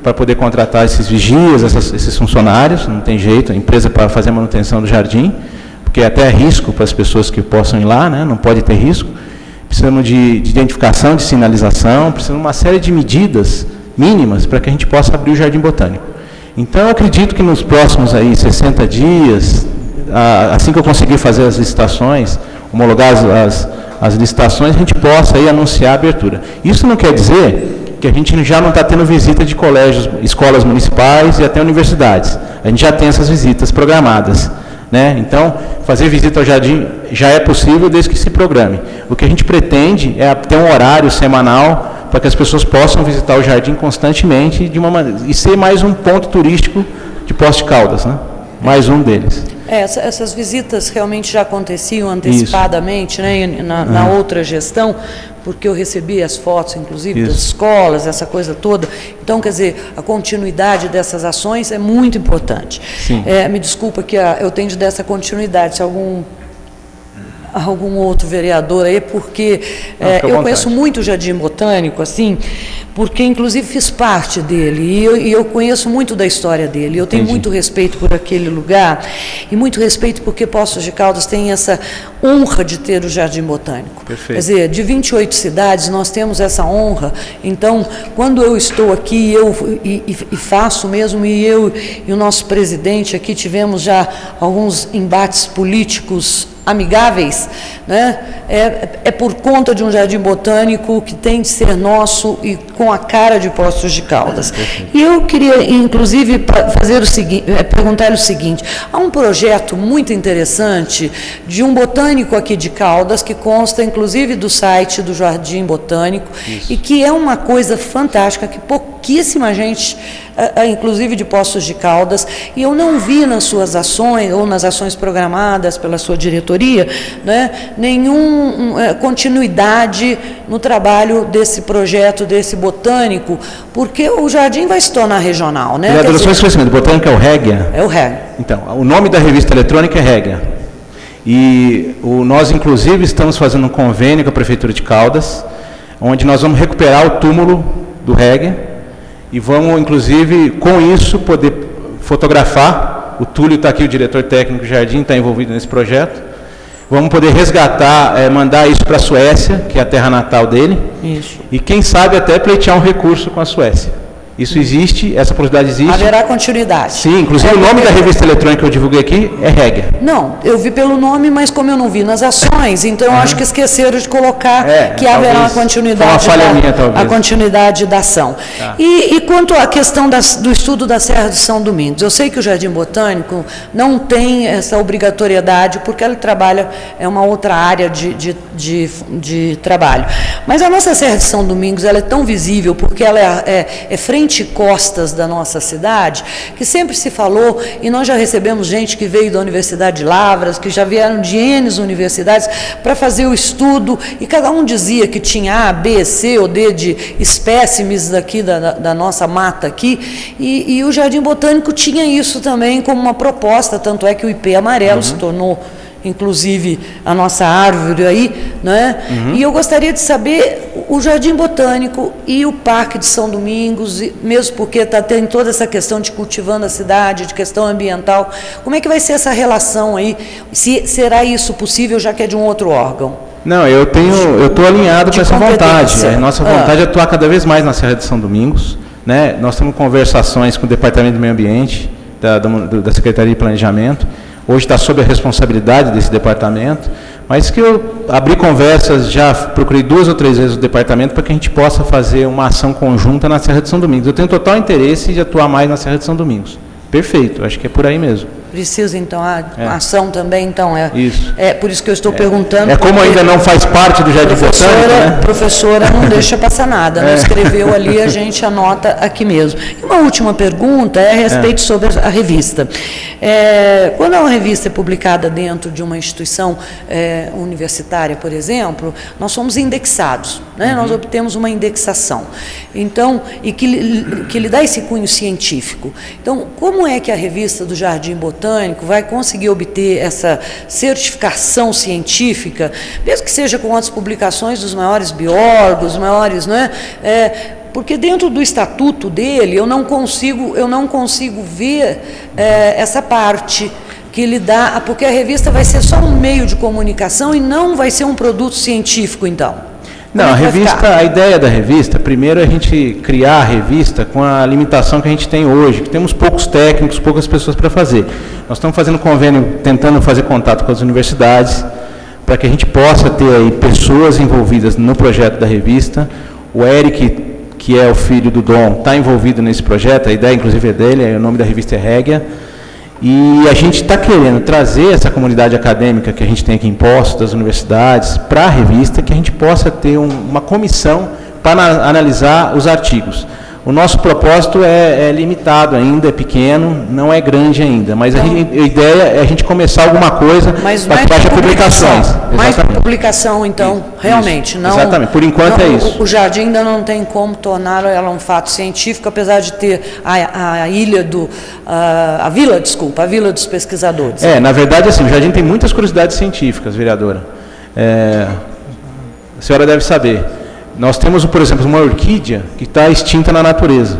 para poder contratar esses vigias, esses funcionários, não tem jeito, a empresa para fazer a manutenção do jardim, porque até é risco para as pessoas que possam ir lá, né? Não pode ter risco. Precisamos de identificação, de sinalização, precisamos de uma série de medidas mínimas para que a gente possa abrir o Jardim Botânico. Então, eu acredito que nos próximos aí 60 dias, assim que eu conseguir fazer as licitações, homologar as licitações, a gente possa aí anunciar a abertura. Isso não quer dizer que a gente já não está tendo visita de colégios, escolas municipais e até universidades. A gente já tem essas visitas programadas, né? Então, fazer visita ao jardim já é possível desde que se programe. O que a gente pretende é ter um horário semanal para que as pessoas possam visitar o jardim constantemente e ser mais um ponto turístico de Poços de Caldas, né? Mais um deles. Essas visitas realmente já aconteciam antecipadamente, né, na outra gestão, porque eu recebi as fotos, inclusive, das escolas, essa coisa toda. Então, quer dizer, a continuidade dessas ações é muito importante. Me desculpa que eu tenho de dar essa continuidade, se algum algum outro vereador aí, porque eu conheço muito o Jardim Botânico, assim, porque inclusive fiz parte dele, e eu conheço muito da história dele. Eu tenho muito respeito por aquele lugar, e muito respeito porque Poços de Caldas tem essa honra de ter o Jardim Botânico. Perfeito. Quer dizer, de 28 cidades, nós temos essa honra. Então, quando eu estou aqui, e faço mesmo, e o nosso presidente aqui tivemos já alguns embates políticos amigáveis, né? É por conta de um jardim botânico que tem de ser nosso e com a cara de Poços de Caldas. E eu queria, inclusive, fazer o seguinte, perguntar-lhe o seguinte: há um projeto muito interessante de um botânico aqui de Caldas, que consta, inclusive, do site do Jardim Botânico, e que é uma coisa fantástica, que pouquíssima gente, inclusive de Poços de Caldas, e eu não vi nas suas ações, ou nas ações programadas pela sua diretoria, né, nenhuma continuidade no trabalho desse projeto, desse botânico, porque o jardim vai se tornar regional, né? Vereadora, só esclarecimento, o botânico é o Régia? É o Régia. Então, o nome da revista eletrônica é Régia. E nós, inclusive, estamos fazendo um convênio com a Prefeitura de Caldas, onde nós vamos recuperar o túmulo do Régia e vamos, inclusive, com isso, poder fotografar. O Túlio está aqui, o diretor técnico do Jardim, está envolvido nesse projeto. Vamos poder resgatar, mandar isso para a Suécia, que é a terra natal dele. Isso. E quem sabe até pleitear um recurso com a Suécia. Isso existe, essa possibilidade existe. Haverá continuidade. Sim, inclusive o nome da revista eletrônica que eu divulguei aqui é Régia. Não, eu vi pelo nome, mas como eu não vi nas ações, então eu acho que esqueceram de colocar que haverá uma continuidade, a continuidade da ação. Tá. E quanto à questão do estudo da Serra de São Domingos, eu sei que o Jardim Botânico não tem essa obrigatoriedade, porque ele trabalha, é uma outra área de trabalho. Mas a nossa Serra de São Domingos, ela é tão visível, porque ela é frente e costas da nossa cidade, que sempre se falou, e nós já recebemos gente que veio da Universidade de Lavras, que já vieram de N universidades para fazer o estudo, e cada um dizia que tinha A, B, C ou D de espécimes daqui da nossa mata aqui, e o Jardim Botânico tinha isso também como uma proposta, tanto é que o IP amarelo se tornou, inclusive, a nossa árvore aí, né? E eu gostaria de saber, o Jardim Botânico e o Parque de São Domingos, mesmo porque tem toda essa questão de cultivando a cidade, de questão ambiental, como é que vai ser essa relação aí? Será isso possível, já que é de um outro órgão? Não, eu estou alinhado com essa vontade. A nossa vontade é atuar cada vez mais na Serra de São Domingos, né? Nós temos conversações com o Departamento do Meio Ambiente, da Secretaria de Planejamento. Hoje está sob a responsabilidade desse departamento, mas que eu abri conversas, já procurei 2 ou 3 vezes o departamento para que a gente possa fazer uma ação conjunta na Serra de São Domingos. Eu tenho total interesse de atuar mais na Serra de São Domingos. Perfeito, acho que é por aí mesmo. Precisa, então, a ação também, então, Isso. É por isso que eu estou perguntando. É como ainda não faz parte do Jardim Botânico, né? Professora não deixa passar nada, não escreveu ali, a gente anota aqui mesmo. E uma última pergunta é a respeito sobre a revista. Quando uma revista é publicada dentro de uma instituição universitária, por exemplo, nós somos indexados, né? Nós obtemos uma indexação, então, e que lhe dá esse cunho científico. Então, como é que a revista do Jardim Botânico vai conseguir obter essa certificação científica, mesmo que seja com as publicações dos maiores biólogos, maiores, não é? Porque dentro do estatuto dele eu não consigo ver essa parte que ele dá, porque a revista vai ser só um meio de comunicação e não vai ser um produto científico, então. Não, a ideia da revista, primeiro é a gente criar a revista com a limitação que a gente tem hoje, que temos poucos técnicos, poucas pessoas para fazer. Nós estamos fazendo convênio, tentando fazer contato com as universidades, para que a gente possa ter aí pessoas envolvidas no projeto da revista. O Eric, que é o filho do Dom, está envolvido nesse projeto, a ideia inclusive é dele, o nome da revista é Régia. E a gente está querendo trazer essa comunidade acadêmica que a gente tem aqui em Poços, das universidades, para a revista, que a gente possa ter uma comissão para analisar os artigos. O nosso propósito é limitado ainda, é pequeno, não é grande ainda, mas a ideia é a gente começar alguma coisa para que haja publicações. Mais publicação, então, realmente. Isso. Não, exatamente, por enquanto é isso. O jardim ainda não tem como tornar ela um fato científico, apesar de ter a vila dos pesquisadores. Na verdade, assim, o jardim tem muitas curiosidades científicas, vereadora. A senhora deve saber. Nós temos, por exemplo, uma orquídea que está extinta na natureza.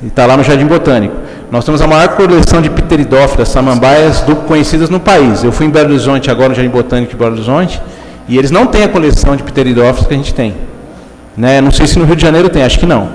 E está lá no Jardim Botânico. Nós temos a maior coleção de pteridófilas, samambaias, conhecidas no país. Eu fui em Belo Horizonte agora, no Jardim Botânico de Belo Horizonte, e eles não têm a coleção de pteridófilas que a gente tem. Né? Não sei se no Rio de Janeiro tem, acho que não.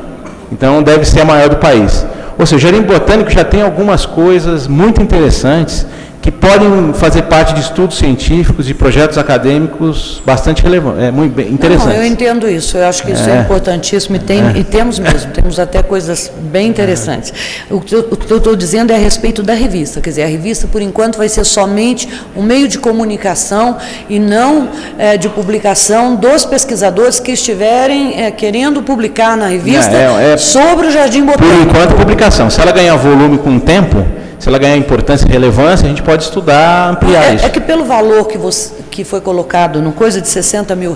Então deve ser a maior do país. Ou seja, o Jardim Botânico já tem algumas coisas muito interessantes que podem fazer parte de estudos científicos e projetos acadêmicos bastante relevantes, muito bem interessantes. Não, eu entendo isso, eu acho que isso é importantíssimo e temos mesmo, temos até coisas bem interessantes. O que eu estou dizendo é a respeito da revista, quer dizer, a revista por enquanto vai ser somente um meio de comunicação e não de publicação dos pesquisadores que estiverem querendo publicar na revista sobre o Jardim Botânico. Por enquanto, publicação. Se ela ganhar volume com o tempo, se ela ganhar importância e relevância, a gente pode estudar, ampliar isso. É que pelo valor que foi colocado no coisa de R$60 mil,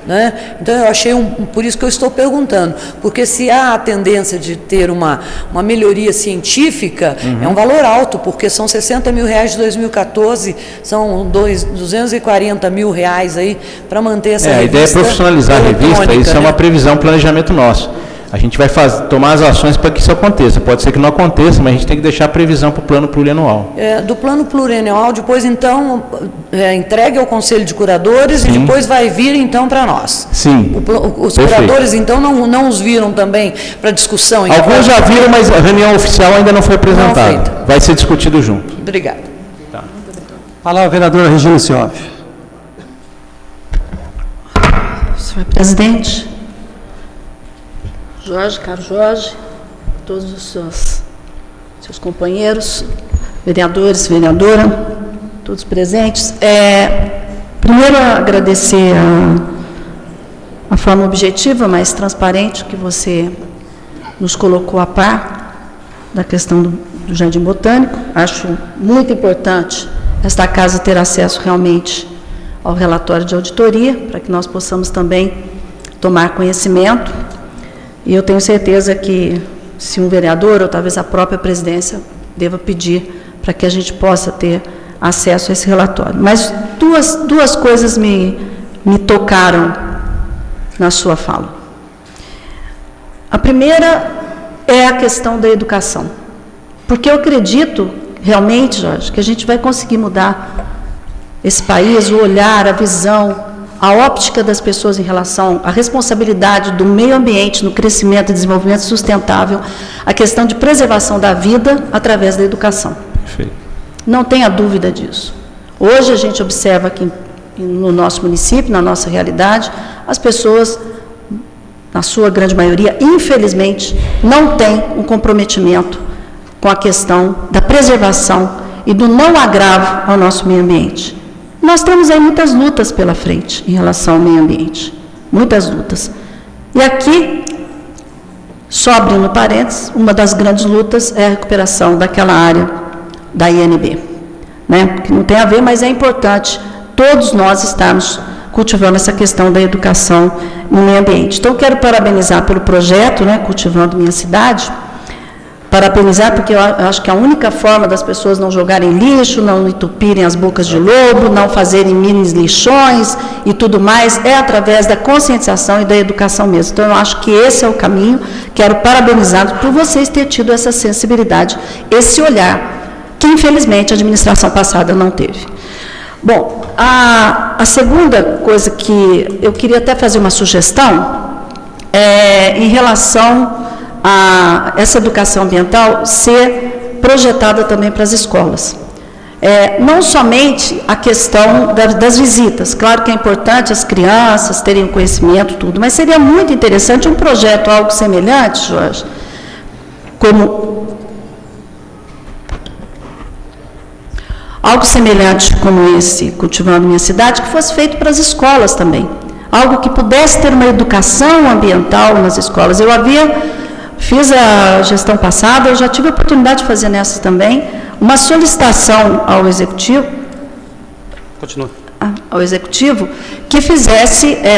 né? Então eu achei, por isso que eu estou perguntando, porque se há a tendência de ter uma melhoria científica, é um valor alto, porque são R$60 mil de 2014, são R$240 mil aí para manter essa revista. A ideia é profissionalizar a revista, isso é uma previsão, um planejamento nosso. A gente vai tomar as ações para que isso aconteça. Pode ser que não aconteça, mas a gente tem que deixar a previsão para o plano plurianual. Do plano plurianual, depois, então, entregue ao Conselho de Curadores. Sim. E depois vai vir, então, para nós. Sim. Os curadores, então, não os viram também para discussão? Alguns já viram, mas a reunião oficial ainda não foi apresentada. Vai ser discutido junto. Obrigada. Tá. Palavra a vereadora Regina Cioff. Senhor presidente, caro Jorge, todos os seus companheiros, vereadores, vereadora, todos presentes. Primeiro, agradecer a forma objetiva, mais transparente, que você nos colocou a par da questão do Jardim Botânico. Acho muito importante esta casa ter acesso realmente ao relatório de auditoria, para que nós possamos também tomar conhecimento. E eu tenho certeza que, se um vereador, ou talvez a própria presidência, deva pedir para que a gente possa ter acesso a esse relatório. Mas duas coisas me tocaram na sua fala. A primeira é a questão da educação. Porque eu acredito, realmente, Jorge, que a gente vai conseguir mudar esse país, o olhar, a visão, a óptica das pessoas em relação à responsabilidade do meio ambiente no crescimento e desenvolvimento sustentável, a questão de preservação da vida através da educação. Perfeito. Não tenha dúvida disso. Hoje a gente observa aqui no nosso município, na nossa realidade, as pessoas, na sua grande maioria, infelizmente, não têm um comprometimento com a questão da preservação e do não agravo ao nosso meio ambiente. Nós temos aí muitas lutas pela frente em relação ao meio ambiente, muitas lutas. E aqui, só abrindo parênteses, uma das grandes lutas é a recuperação daquela área da INB, né? Que não tem a ver, mas é importante todos nós estarmos cultivando essa questão da educação no meio ambiente. Então, quero parabenizar pelo projeto, né, Cultivando Minha Cidade. Parabenizar, porque eu acho que a única forma das pessoas não jogarem lixo, não entupirem as bocas de lobo, não fazerem mini lixões e tudo mais, é através da conscientização e da educação mesmo. Então, eu acho que esse é o caminho. Quero parabenizá-los por vocês terem tido essa sensibilidade, esse olhar, que infelizmente a administração passada não teve. Bom, a segunda coisa que eu queria até fazer uma sugestão é em relação a essa educação ambiental ser projetada também para as escolas. Não somente a questão das visitas, claro que é importante as crianças terem conhecimento, tudo, mas seria muito interessante um projeto, algo semelhante, Jorge, como esse, Cultivando Minha Cidade, que fosse feito para as escolas também. Algo que pudesse ter uma educação ambiental nas escolas. Fiz a gestão passada, eu já tive a oportunidade de fazer nessa também, uma solicitação ao Executivo, que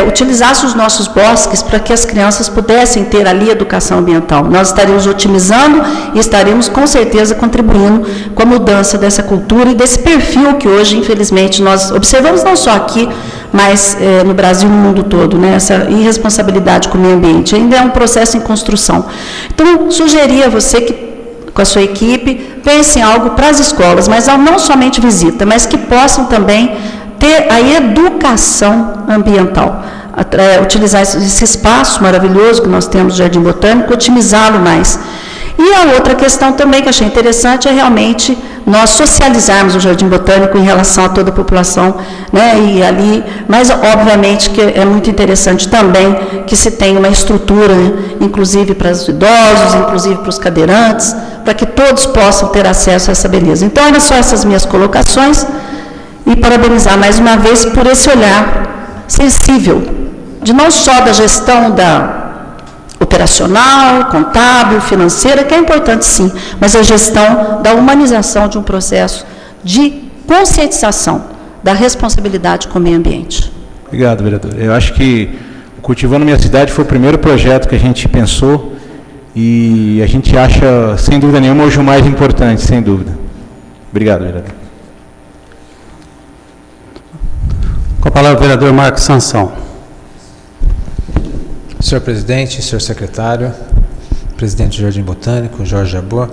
utilizasse os nossos bosques para que as crianças pudessem ter ali educação ambiental. Nós estaríamos otimizando e estaríamos, com certeza, contribuindo com a mudança dessa cultura e desse perfil que hoje, infelizmente, nós observamos não só aqui, mas no Brasil e no mundo todo, né, essa irresponsabilidade com o meio ambiente. Ainda é um processo em construção. Então, sugeria a você que, com a sua equipe, pense em algo para as escolas, mas não somente visita, mas que possam também ter a educação ambiental. Utilizar esse espaço maravilhoso que nós temos no Jardim Botânico, otimizá-lo mais. E a outra questão também que eu achei interessante é realmente nós socializarmos o Jardim Botânico em relação a toda a população, né, e ali, mas obviamente que é muito interessante também que se tenha uma estrutura, né, inclusive para os idosos, inclusive para os cadeirantes, para que todos possam ter acesso a essa beleza. Então, eram só essas minhas colocações e parabenizar mais uma vez por esse olhar sensível, de não só da gestão operacional, contábil, financeira, que é importante sim, mas a gestão da humanização de um processo de conscientização da responsabilidade com o meio ambiente. Obrigado, vereador. Eu acho que o Cultivando Minha Cidade foi o primeiro projeto que a gente pensou e a gente acha, sem dúvida nenhuma, hoje o mais importante, sem dúvida. Obrigado, vereador. Com a palavra o vereador Marcos Sansão. Senhor presidente, senhor secretário, presidente do Jardim Botânico, Jorge Jabbour,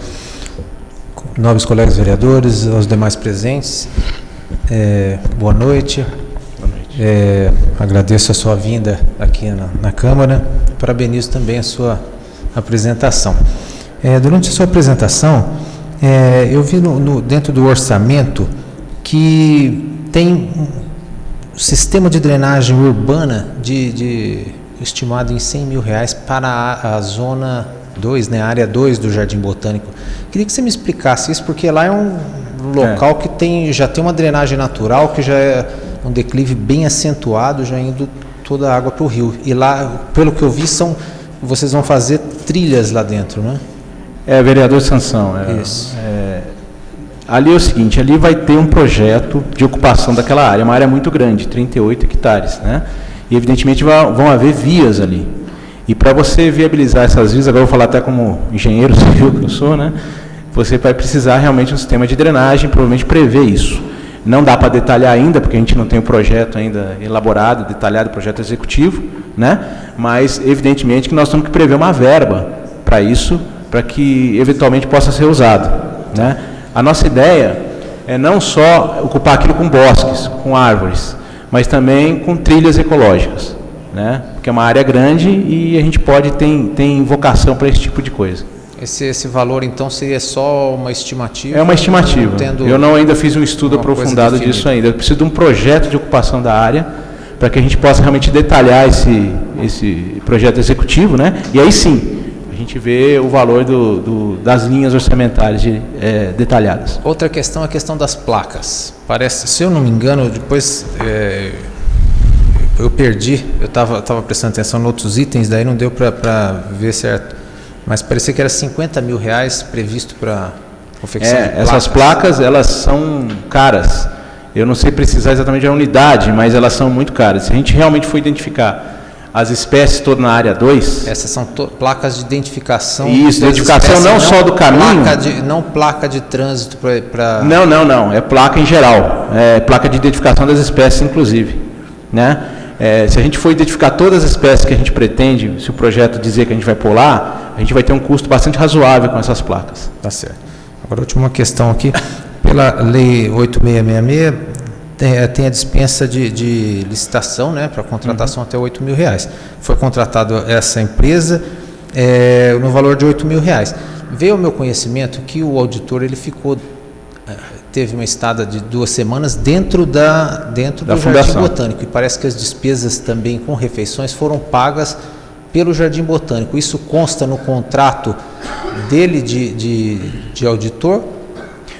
nobres colegas vereadores, aos demais presentes, boa noite. Boa noite. Agradeço a sua vinda aqui na Câmara, parabenizo também a sua apresentação. Durante a sua apresentação, eu vi dentro do orçamento que tem um sistema de drenagem urbana estimado em R$100 mil para a zona 2, né, a área 2 do Jardim Botânico. Queria que você me explicasse isso, porque lá é um local que já tem uma drenagem natural, que já é um declive bem acentuado, já indo toda a água para o rio. E lá, pelo que eu vi, vocês vão fazer trilhas lá dentro, né? Vereador Sansão, Isso. Ali é o seguinte, ali vai ter um projeto de ocupação daquela área, uma área muito grande, 38 hectares, né? E, evidentemente, vão haver vias ali. E para você viabilizar essas vias, agora eu vou falar até como engenheiro civil que eu sou, né? Você vai precisar realmente de um sistema de drenagem, provavelmente prever isso. Não dá para detalhar ainda, porque a gente não tem o projeto ainda elaborado, detalhado, projeto executivo, né? Mas, evidentemente, que nós temos que prever uma verba para isso, para que, eventualmente, possa ser usado, né? A nossa ideia é não só ocupar aquilo com bosques, com árvores, mas também com trilhas ecológicas, né? Porque é uma área grande e a gente tem vocação para esse tipo de coisa. Esse valor, então, seria só uma estimativa? É uma estimativa. Eu não ainda fiz um estudo aprofundado disso ainda. Eu preciso de um projeto de ocupação da área para que a gente possa realmente detalhar esse projeto executivo, né? E aí sim, a gente vê o valor das linhas orçamentárias detalhadas. Outra questão é a questão das placas. Parece, se eu não me engano, depois eu perdi, eu estava prestando atenção em outros itens, daí não deu para ver certo. Mas parecia que era R$50 mil previsto para confecção de placas. Essas placas, elas são caras. Eu não sei precisar exatamente a unidade, mas elas são muito caras. Se a gente realmente for identificar as espécies todas na área 2... Essas são placas de identificação... Isso, identificação não só do caminho... Não placa de trânsito para... Não. É placa em geral. É placa de identificação das espécies, inclusive. Né? Se a gente for identificar todas as espécies que a gente pretende, se o projeto dizer que a gente vai pôr lá, a gente vai ter um custo bastante razoável com essas placas. Tá certo. Agora, a última questão aqui. Pela Lei 8666... Tem a dispensa de licitação, né, para contratação até R$8 mil. Foi contratada essa empresa no valor de R$8 mil. Veio ao meu conhecimento que o auditor teve uma estada de 2 semanas dentro do Jardim Botânico, e parece que as despesas também com refeições foram pagas pelo Jardim Botânico. Isso consta no contrato dele de auditor?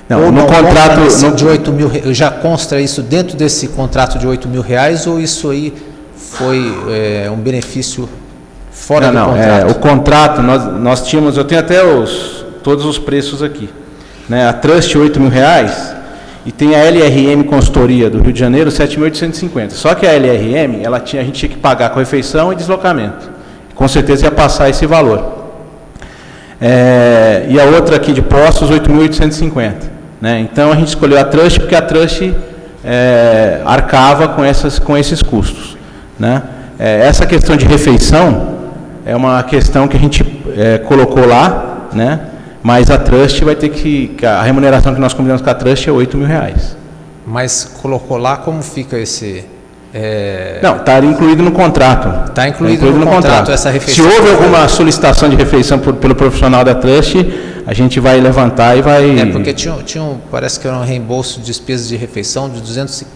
Não, no contrato de R$8 mil, já consta isso dentro desse contrato de R$8 mil, ou isso aí foi um benefício fora do contrato? O contrato, nós tínhamos, eu tenho até todos os preços aqui, né? A Trust R$8 mil e tem a LRM Consultoria do Rio de Janeiro 7.850. Só que a LRM, a gente tinha que pagar com refeição e deslocamento. Com certeza ia passar esse valor. E a outra aqui de Poços, 8.850. Né? Então a gente escolheu a Trust porque a Trust arcava com esses custos, né? Essa questão de refeição é uma questão que a gente colocou lá, né? Mas a Trust vai ter a remuneração que nós combinamos com a Trust é R$8.000. Mas colocou lá, como fica esse... Não, está incluído no contrato. Está incluído no contrato essa refeição. Se houve alguma solicitação de refeição pelo profissional da Trust, a gente vai levantar e vai... porque parece que era um reembolso de despesas de refeição de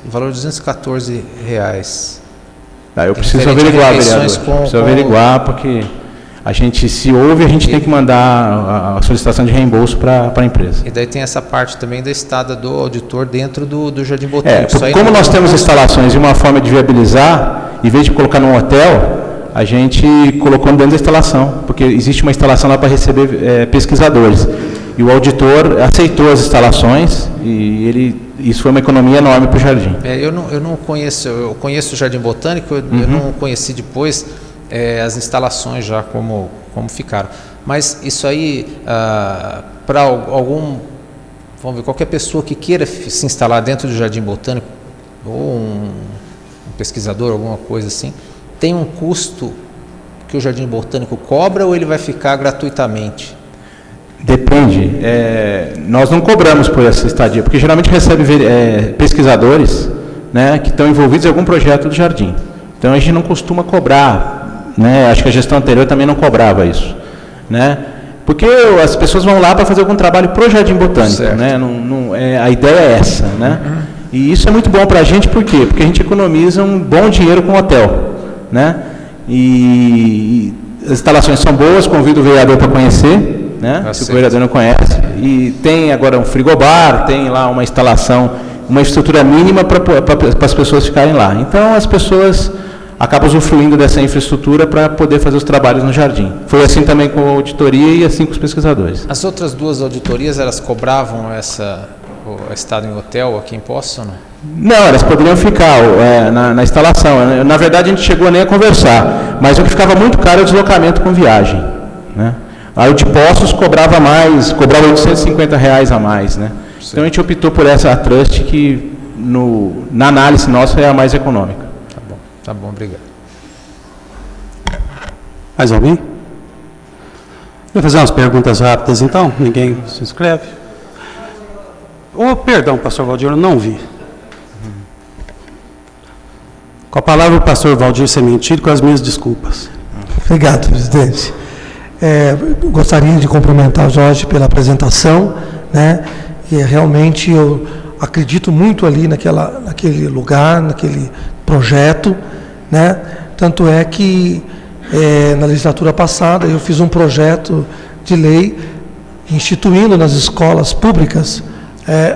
valor de R$214. Eu preciso averiguar, vereador. Preciso averiguar, porque se houve, a gente tem que mandar a solicitação de reembolso para a empresa. E daí tem essa parte também da estada do auditor dentro do Jardim Botânico. Como nós temos instalações e uma forma de viabilizar, em vez de colocar num hotel, a gente colocou dentro da instalação, porque existe uma instalação lá para receber pesquisadores. E o auditor aceitou as instalações e isso foi uma economia enorme para o jardim. Eu não conheço, eu conheço o Jardim Botânico, eu não conheci depois as instalações já como ficaram. Mas isso aí, para vamos ver, qualquer pessoa que queira se instalar dentro do Jardim Botânico, ou um pesquisador, alguma coisa assim, tem um custo que o Jardim Botânico cobra ou ele vai ficar gratuitamente? Depende. Nós não cobramos por essa estadia, porque geralmente recebe pesquisadores, né, que estão envolvidos em algum projeto do jardim. Então a gente não costuma cobrar, né? Acho que a gestão anterior também não cobrava isso, né? Porque as pessoas vão lá para fazer algum trabalho para o Jardim Botânico, né? A ideia é essa, né? E isso é muito bom para a gente, por quê? Porque a gente economiza um bom dinheiro com o hotel, né? E as instalações são boas, convido o vereador para conhecer, né? Se o vereador não conhece. E tem agora um frigobar, tem lá uma instalação, uma estrutura mínima para as pessoas ficarem lá. Então as pessoas acabam usufruindo dessa infraestrutura para poder fazer os trabalhos no jardim. Foi assim também com a auditoria e assim com os pesquisadores. As outras duas auditorias, elas cobravam o estado em hotel aqui em Poços ou não? Não, elas poderiam ficar na instalação. Na verdade, a gente chegou nem a conversar, mas o que ficava muito caro é o deslocamento com viagem, né? Aí o de Poços cobrava R$850 a mais, né? Sim. Então a gente optou por essa Trust que na análise nossa é a mais econômica. Tá bom, obrigado. Mais alguém? Vou fazer umas perguntas rápidas então, ninguém se inscreve. Perdão, pastor Valdir, eu não vi. Com a palavra o pastor Valdir Sementino, com as minhas desculpas. Obrigado, presidente. Gostaria de cumprimentar o Jorge pela apresentação, né? E realmente eu acredito muito ali naquele lugar, naquele projeto, né? Tanto é que na legislatura passada eu fiz um projeto de lei instituindo nas escolas públicas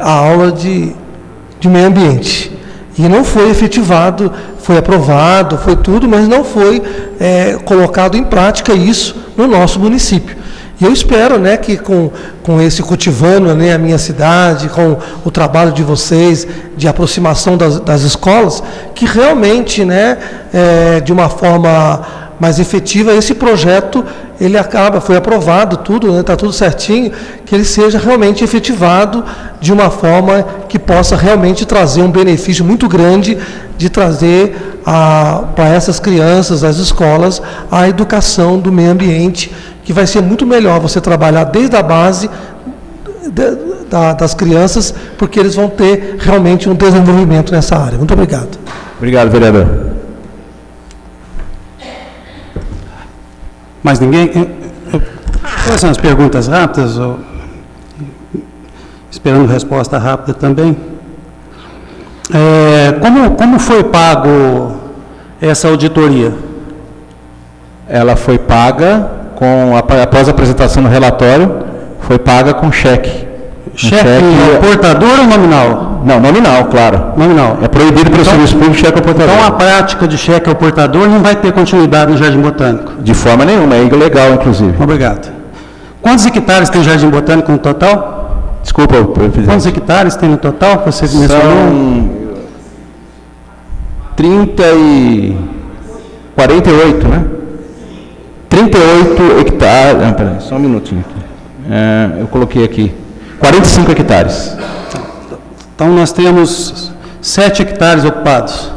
a aula de meio ambiente. E não foi efetivado, foi aprovado, foi tudo, mas não foi colocado em prática isso no nosso município. E eu espero, né, que com esse cultivando, né, a minha cidade, com o trabalho de vocês, de aproximação das escolas, que realmente, né, de uma forma mais efetiva, esse projeto, foi aprovado tudo, né, está tudo certinho, que ele seja realmente efetivado de uma forma que possa realmente trazer um benefício muito grande de trazer para essas crianças, as escolas, a educação do meio ambiente, que vai ser muito melhor você trabalhar desde a base das crianças, porque eles vão ter realmente um desenvolvimento nessa área. Muito obrigado. Obrigado, vereador. Mais ninguém? Vou fazer umas perguntas rápidas, esperando resposta rápida também. Como foi pago essa auditoria? Ela foi paga após a apresentação do relatório, foi paga com cheque. Cheque portador ou nominal? Não, nominal, claro. Nominal. É proibido para o serviço público cheque ao portador. Então a prática de cheque ao portador não vai ter continuidade no Jardim Botânico? De forma nenhuma, é ilegal, inclusive. Obrigado. Quantos hectares tem o Jardim Botânico no total? Desculpa, presidente. Quantos hectares tem no total? Você mencionou? São 48, né? 38 hectares. Não, peraí, só um minutinho aqui. Eu coloquei aqui. 45 hectares. Então nós temos 7 hectares ocupados.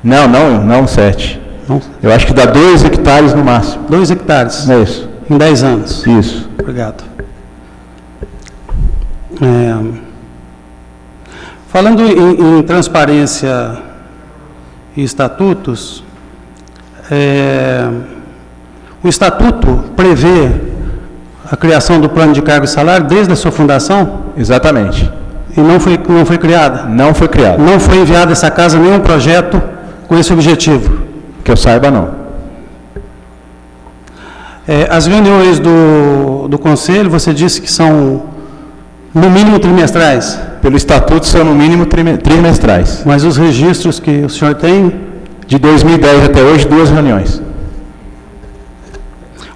Não 7. Não, Eu acho que dá 2 hectares no máximo. 2 hectares É isso. em 10 anos. Isso. Obrigado. Falando em transparência e estatutos, o estatuto prevê a criação do plano de cargo e salário desde a sua fundação Exatamente. e não foi criada? Não foi criado. Não foi enviado a essa casa nenhum projeto com esse objetivo? Que eu saiba, não. As reuniões do Conselho, você disse que são, no mínimo, trimestrais, Pelo estatuto, são no mínimo trimestrais. mas os registros que o senhor tem... De 2010 até hoje, 2 reuniões.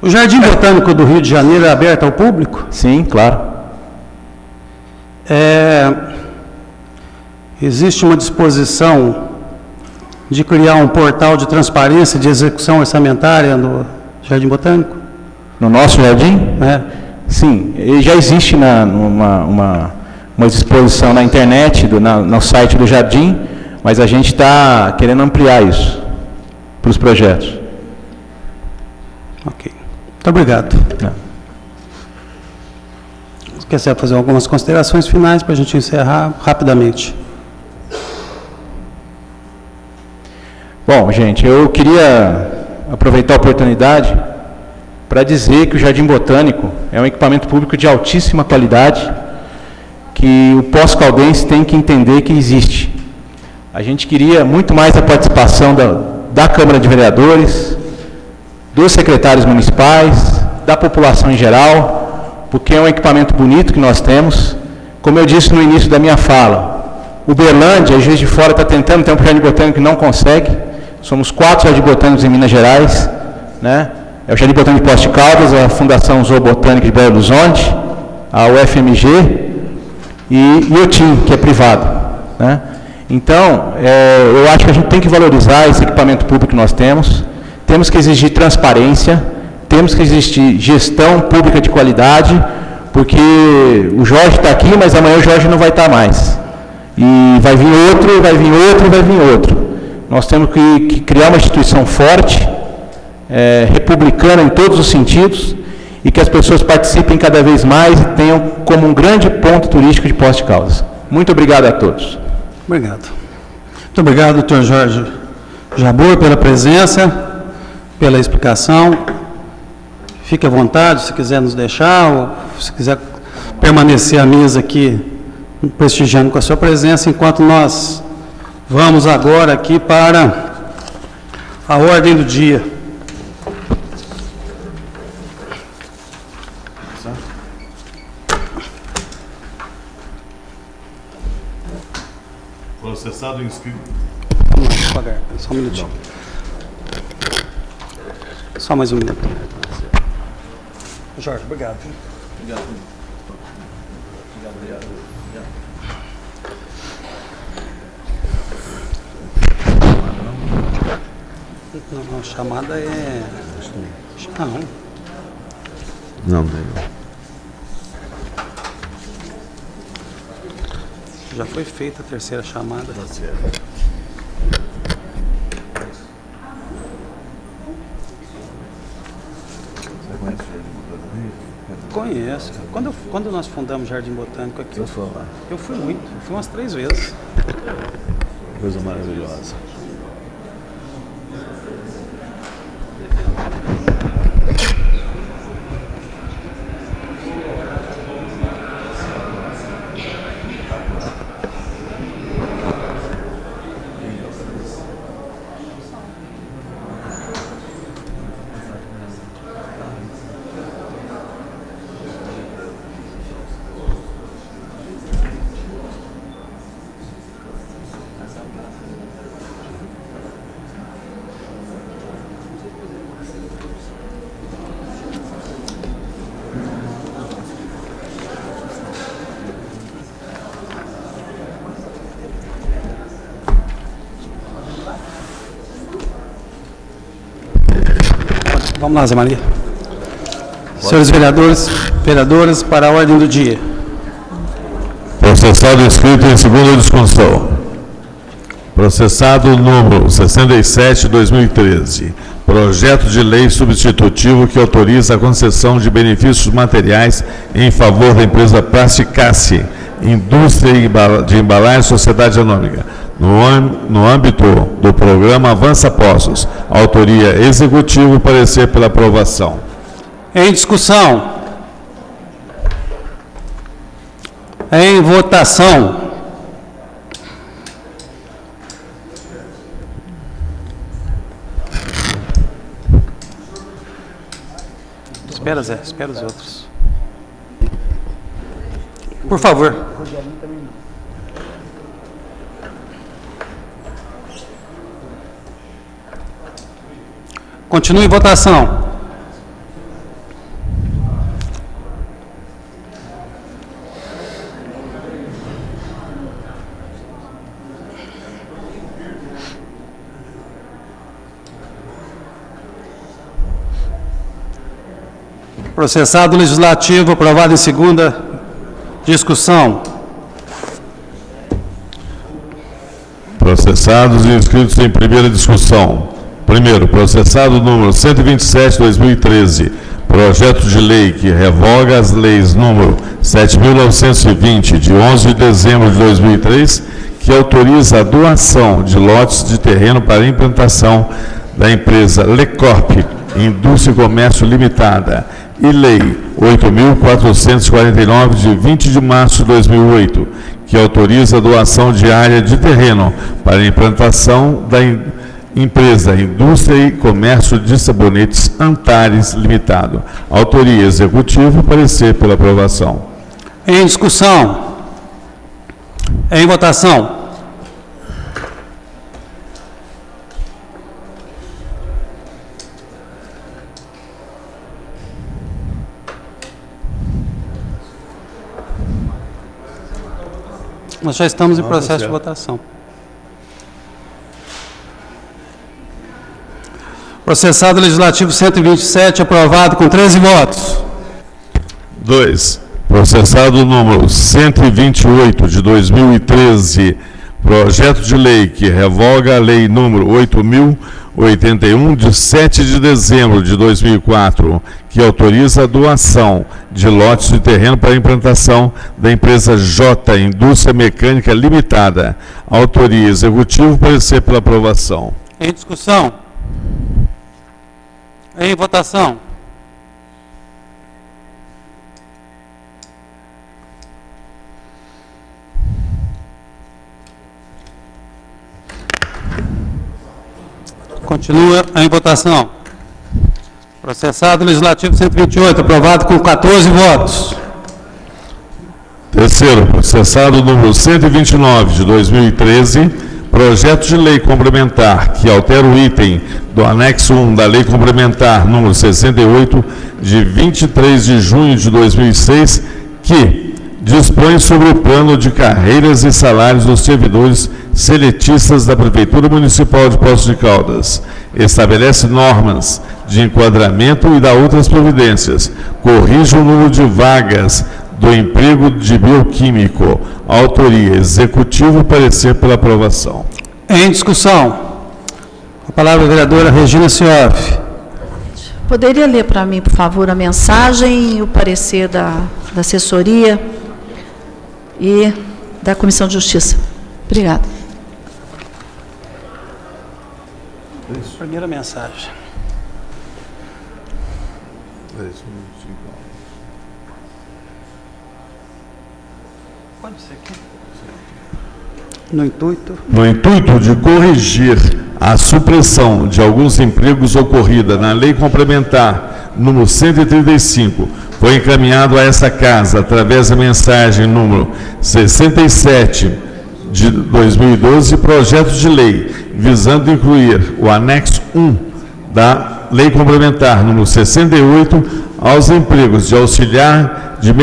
O Jardim Botânico do Rio de Janeiro é aberto ao público? Sim, claro. Existe uma disposição de criar um portal de transparência de execução orçamentária no Jardim Botânico? No nosso jardim? Sim. Ele já existe uma disposição na internet, no site do jardim, mas a gente está querendo ampliar isso para os projetos. Ok. Muito obrigado. Você quer fazer algumas considerações finais para a gente encerrar rapidamente? Bom, gente, eu queria aproveitar a oportunidade para dizer que o Jardim Botânico é um equipamento público de altíssima qualidade, que o pós-caldense tem que entender que existe. A gente queria muito mais a participação da Câmara de Vereadores, dos secretários municipais, da população em geral, porque é um equipamento bonito que nós temos. Como eu disse no início da minha fala, Uberlândia, Juiz de Fora, está tentando ter um Jardim Botânico e não consegue. Somos 4 Jardim Botânicos em Minas Gerais, né? É o Jardim Botânico de Poços de Caldas, a Fundação Zoobotânica de Belo Horizonte, a UFMG e o TIM, que é privado, né? Então, eu acho que a gente tem que valorizar esse equipamento público que nós temos que exigir transparência, temos que exigir gestão pública de qualidade, porque o Jorge está aqui, mas amanhã o Jorge não vai estar mais. E vai vir outro, vai vir outro, vai vir outro. Nós temos que criar uma instituição forte, republicana em todos os sentidos, e que as pessoas participem cada vez mais e tenham como um grande ponto turístico de Poços de Caldas. Muito obrigado a todos. Obrigado. Muito obrigado, doutor Jorge Jabbour, pela presença, pela explicação. Fique à vontade, se quiser nos deixar, ou se quiser permanecer à mesa aqui, prestigiando com a sua presença, enquanto nós vamos agora aqui para a ordem do dia. Processado e inscrito. Vamos lá, devagar, só um minutinho. Só mais um minuto. Jorge, obrigado. Não, a chamada é... Não. Não, tem. Já foi feita a terceira chamada. Tá certo. Você conhece o Jardim Botânico? Conheço. Quando nós fundamos o Jardim Botânico aqui, Eu sou lá. eu fui muito. Eu fui umas 3 vezes. Coisa maravilhosa. Vamos lá, Zé Maria. Senhores vereadores, vereadoras, para a ordem do dia. Processado e inscrito em segunda discussão. Processado número 67/2013. Projeto de lei substitutivo que autoriza a concessão de benefícios materiais em favor da empresa Plasticassi, Indústria de Embalagem Sociedade Anônima, no âmbito do programa Avança Postos. Autoria executivo, parecer pela aprovação. Em discussão. Em votação. Espera, Zé, espera os outros. Por favor. Continue em votação. Processado legislativo aprovado em segunda discussão. Processados e inscritos em primeira discussão. Primeiro, processado número 127/2013, projeto de lei que revoga as leis número 7.920, de 11 de dezembro de 2003, que autoriza a doação de lotes de terreno para implantação da empresa Lecorp, Indústria e Comércio Limitada, e Lei 8.449, de 20 de março de 2008, que autoriza a doação de área de terreno para a implantação da empresa Indústria e Comércio de Sabonetes Antares Limitado. Autoria executivo, parecer pela aprovação. Em discussão. Em votação. Nós já estamos em processo de votação. Processado legislativo 127, aprovado com 13 votos. 2. Processado número 128 de 2013, projeto de lei que revoga a lei número 8.081 de 7 de dezembro de 2004, que autoriza a doação de lotes de terreno para a implantação da empresa J Indústria Mecânica Limitada. Autoria executivo, parecer pela aprovação. Em discussão. Em votação. Continua em votação. Processado legislativo 128, aprovado com 14 votos. Terceiro, processado número 129 de 2013, projeto de lei complementar que altera o item do anexo 1 da Lei Complementar número 68 de 23 de junho de 2006, que dispõe sobre o plano de carreiras e salários dos servidores seletistas da Prefeitura Municipal de Poços de Caldas. Estabelece normas de enquadramento e dá outras providências. Corrige o número de vagas do emprego de bioquímico. Autoria executivo, parecer pela aprovação. Em discussão. A palavra a vereadora Regina Cioff. Poderia ler para mim, por favor, a mensagem e o parecer da assessoria e da Comissão de Justiça. Obrigada. Primeira mensagem. Pode ser aqui. No intuito de corrigir a supressão de alguns empregos ocorrida na Lei Complementar número 135, foi encaminhado a essa casa, através da mensagem número 67 de 2012, projeto de lei visando incluir o anexo 1 da Lei Complementar número 68 aos empregos de auxiliar de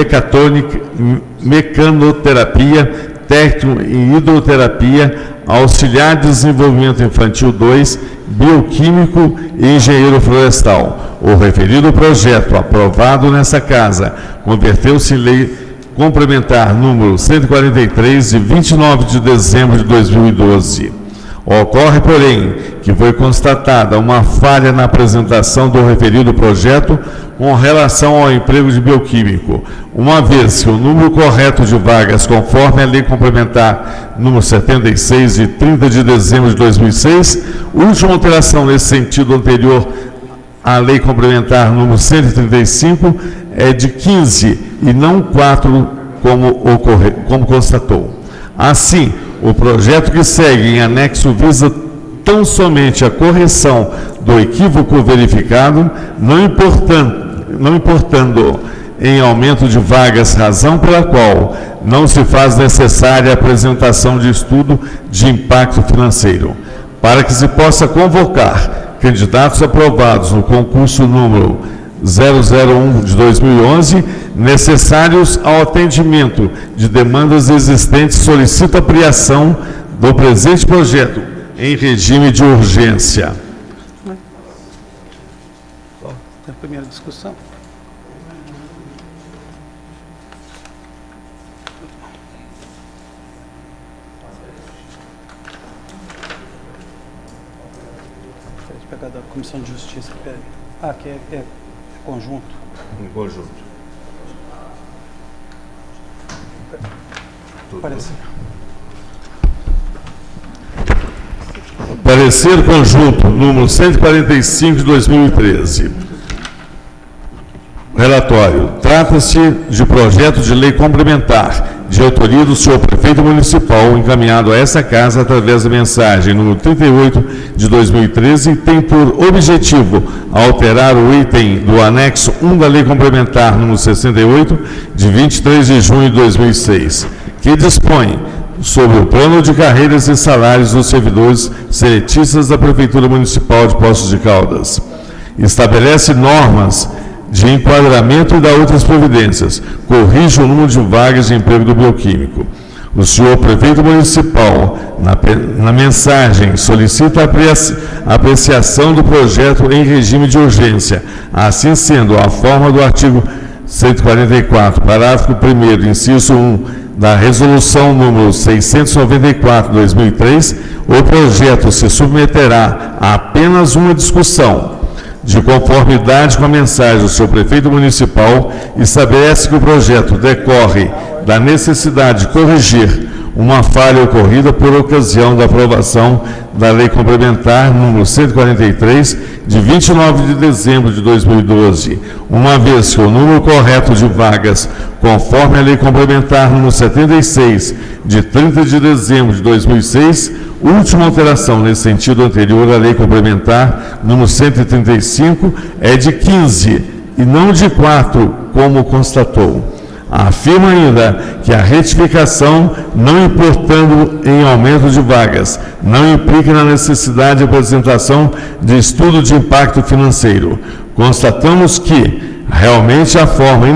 mecanoterapia, técnico em hidroterapia, auxiliar de desenvolvimento infantil 2, bioquímico e engenheiro florestal. O referido projeto, aprovado nessa casa, converteu-se em lei complementar número 143, de 29 de dezembro de 2012. Ocorre, porém, que foi constatada uma falha na apresentação do referido projeto com relação ao emprego de bioquímico, uma vez que o número correto de vagas, conforme a Lei Complementar número 76, de 30 de dezembro de 2006, última alteração nesse sentido anterior à Lei Complementar número 135, é de 15 e não 4, como constatou. Assim, o projeto que segue em anexo visa tão somente a correção do equívoco verificado, não importando em aumento de vagas, razão pela qual não se faz necessária a apresentação de estudo de impacto financeiro. Para que se possa convocar candidatos aprovados no concurso número 001 de 2011, necessários ao atendimento de demandas existentes, solicita ampliação do presente projeto em regime de urgência. A primeira discussão. Pode pegar da Comissão de Justiça. Que é conjunto. Em conjunto. Parecer conjunto número 145 de 2013. Relatório. Trata-se de projeto de lei complementar de autoria do senhor prefeito municipal, encaminhado a essa casa através da mensagem número 38 de 2013, e tem por objetivo alterar o item do anexo 1 da lei complementar número 68, de 23 de junho de 2006, que dispõe sobre o plano de carreiras e salários dos servidores seletistas da Prefeitura Municipal de Poços de Caldas. Estabelece normas de enquadramento e da outras providências, corrige o número de vagas de emprego do bioquímico. O senhor prefeito municipal, na mensagem, solicita a apreciação do projeto em regime de urgência, assim sendo, a forma do artigo 144, parágrafo 1º, inciso 1, da resolução número 694 de 2003, o projeto se submeterá a apenas uma discussão. De conformidade com a mensagem do seu prefeito municipal, estabelece que o projeto decorre da necessidade de corrigir uma falha ocorrida por ocasião da aprovação da Lei Complementar número 143, de 29 de dezembro de 2012, uma vez que o número correto de vagas, conforme a Lei Complementar número 76, de 30 de dezembro de 2006, última alteração nesse sentido anterior à Lei Complementar número 135, é de 15 e não de 4, como constatou. Afirma ainda que a retificação, não importando em aumento de vagas, não implica na necessidade de apresentação de estudo de impacto financeiro. Constatamos que, realmente, de forma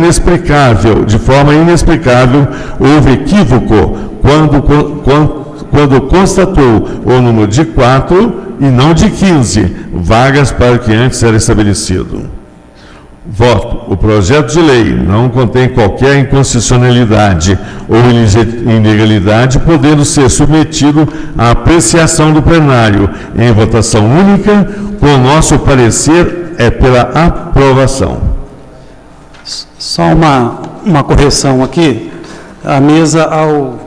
inexplicável, houve equívoco quando constatou o número de 4 e não de 15 vagas para o que antes era estabelecido. Voto. O projeto de lei não contém qualquer inconstitucionalidade ou ilegalidade, podendo ser submetido à apreciação do plenário em votação única. Com o nosso parecer, é pela aprovação. Só uma correção aqui. A mesa, ao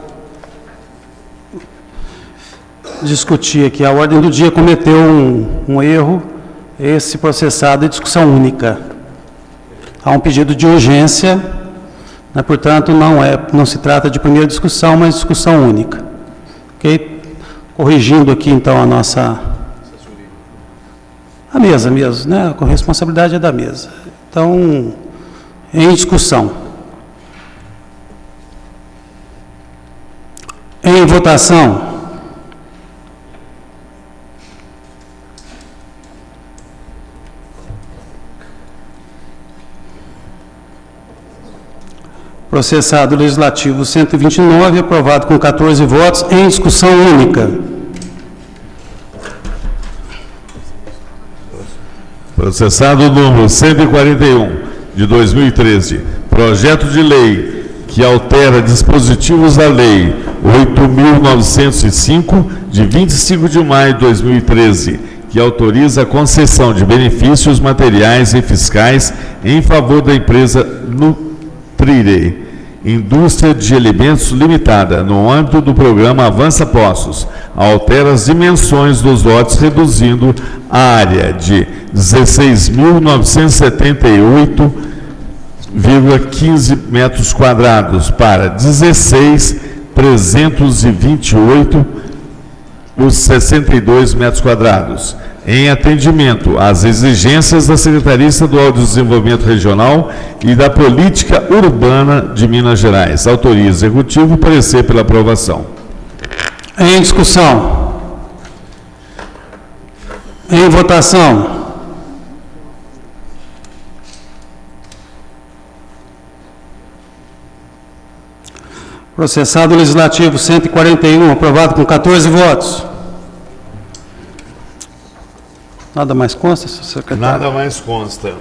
discutir aqui a ordem do dia, cometeu um erro, esse processado em discussão única. Há um pedido de urgência, né, portanto, não se trata de primeira discussão, mas discussão única. Ok? Corrigindo aqui, então, a mesa mesmo, né? A responsabilidade é da mesa. Então, em discussão. Em votação. Processado legislativo 129, aprovado com 14 votos, em discussão única. Processado número 141, de 2013, projeto de lei que altera dispositivos da Lei 8.905, de 25 de maio de 2013, que autoriza a concessão de benefícios materiais e fiscais em favor da empresa Nutrire, Indústria de Alimentos Limitada, no âmbito do programa Avança Postos, altera as dimensões dos lotes, reduzindo a área de 16.978,15 metros quadrados para 16.328,62 metros quadrados, em atendimento às exigências da Secretaria Estadual de Desenvolvimento Regional e da Política Urbana de Minas Gerais. Autoria executivo, parecer pela aprovação. Em discussão. Em votação. Processado legislativo 141, aprovado com 14 votos. Nada mais consta, senhor secretário? Nada mais consta.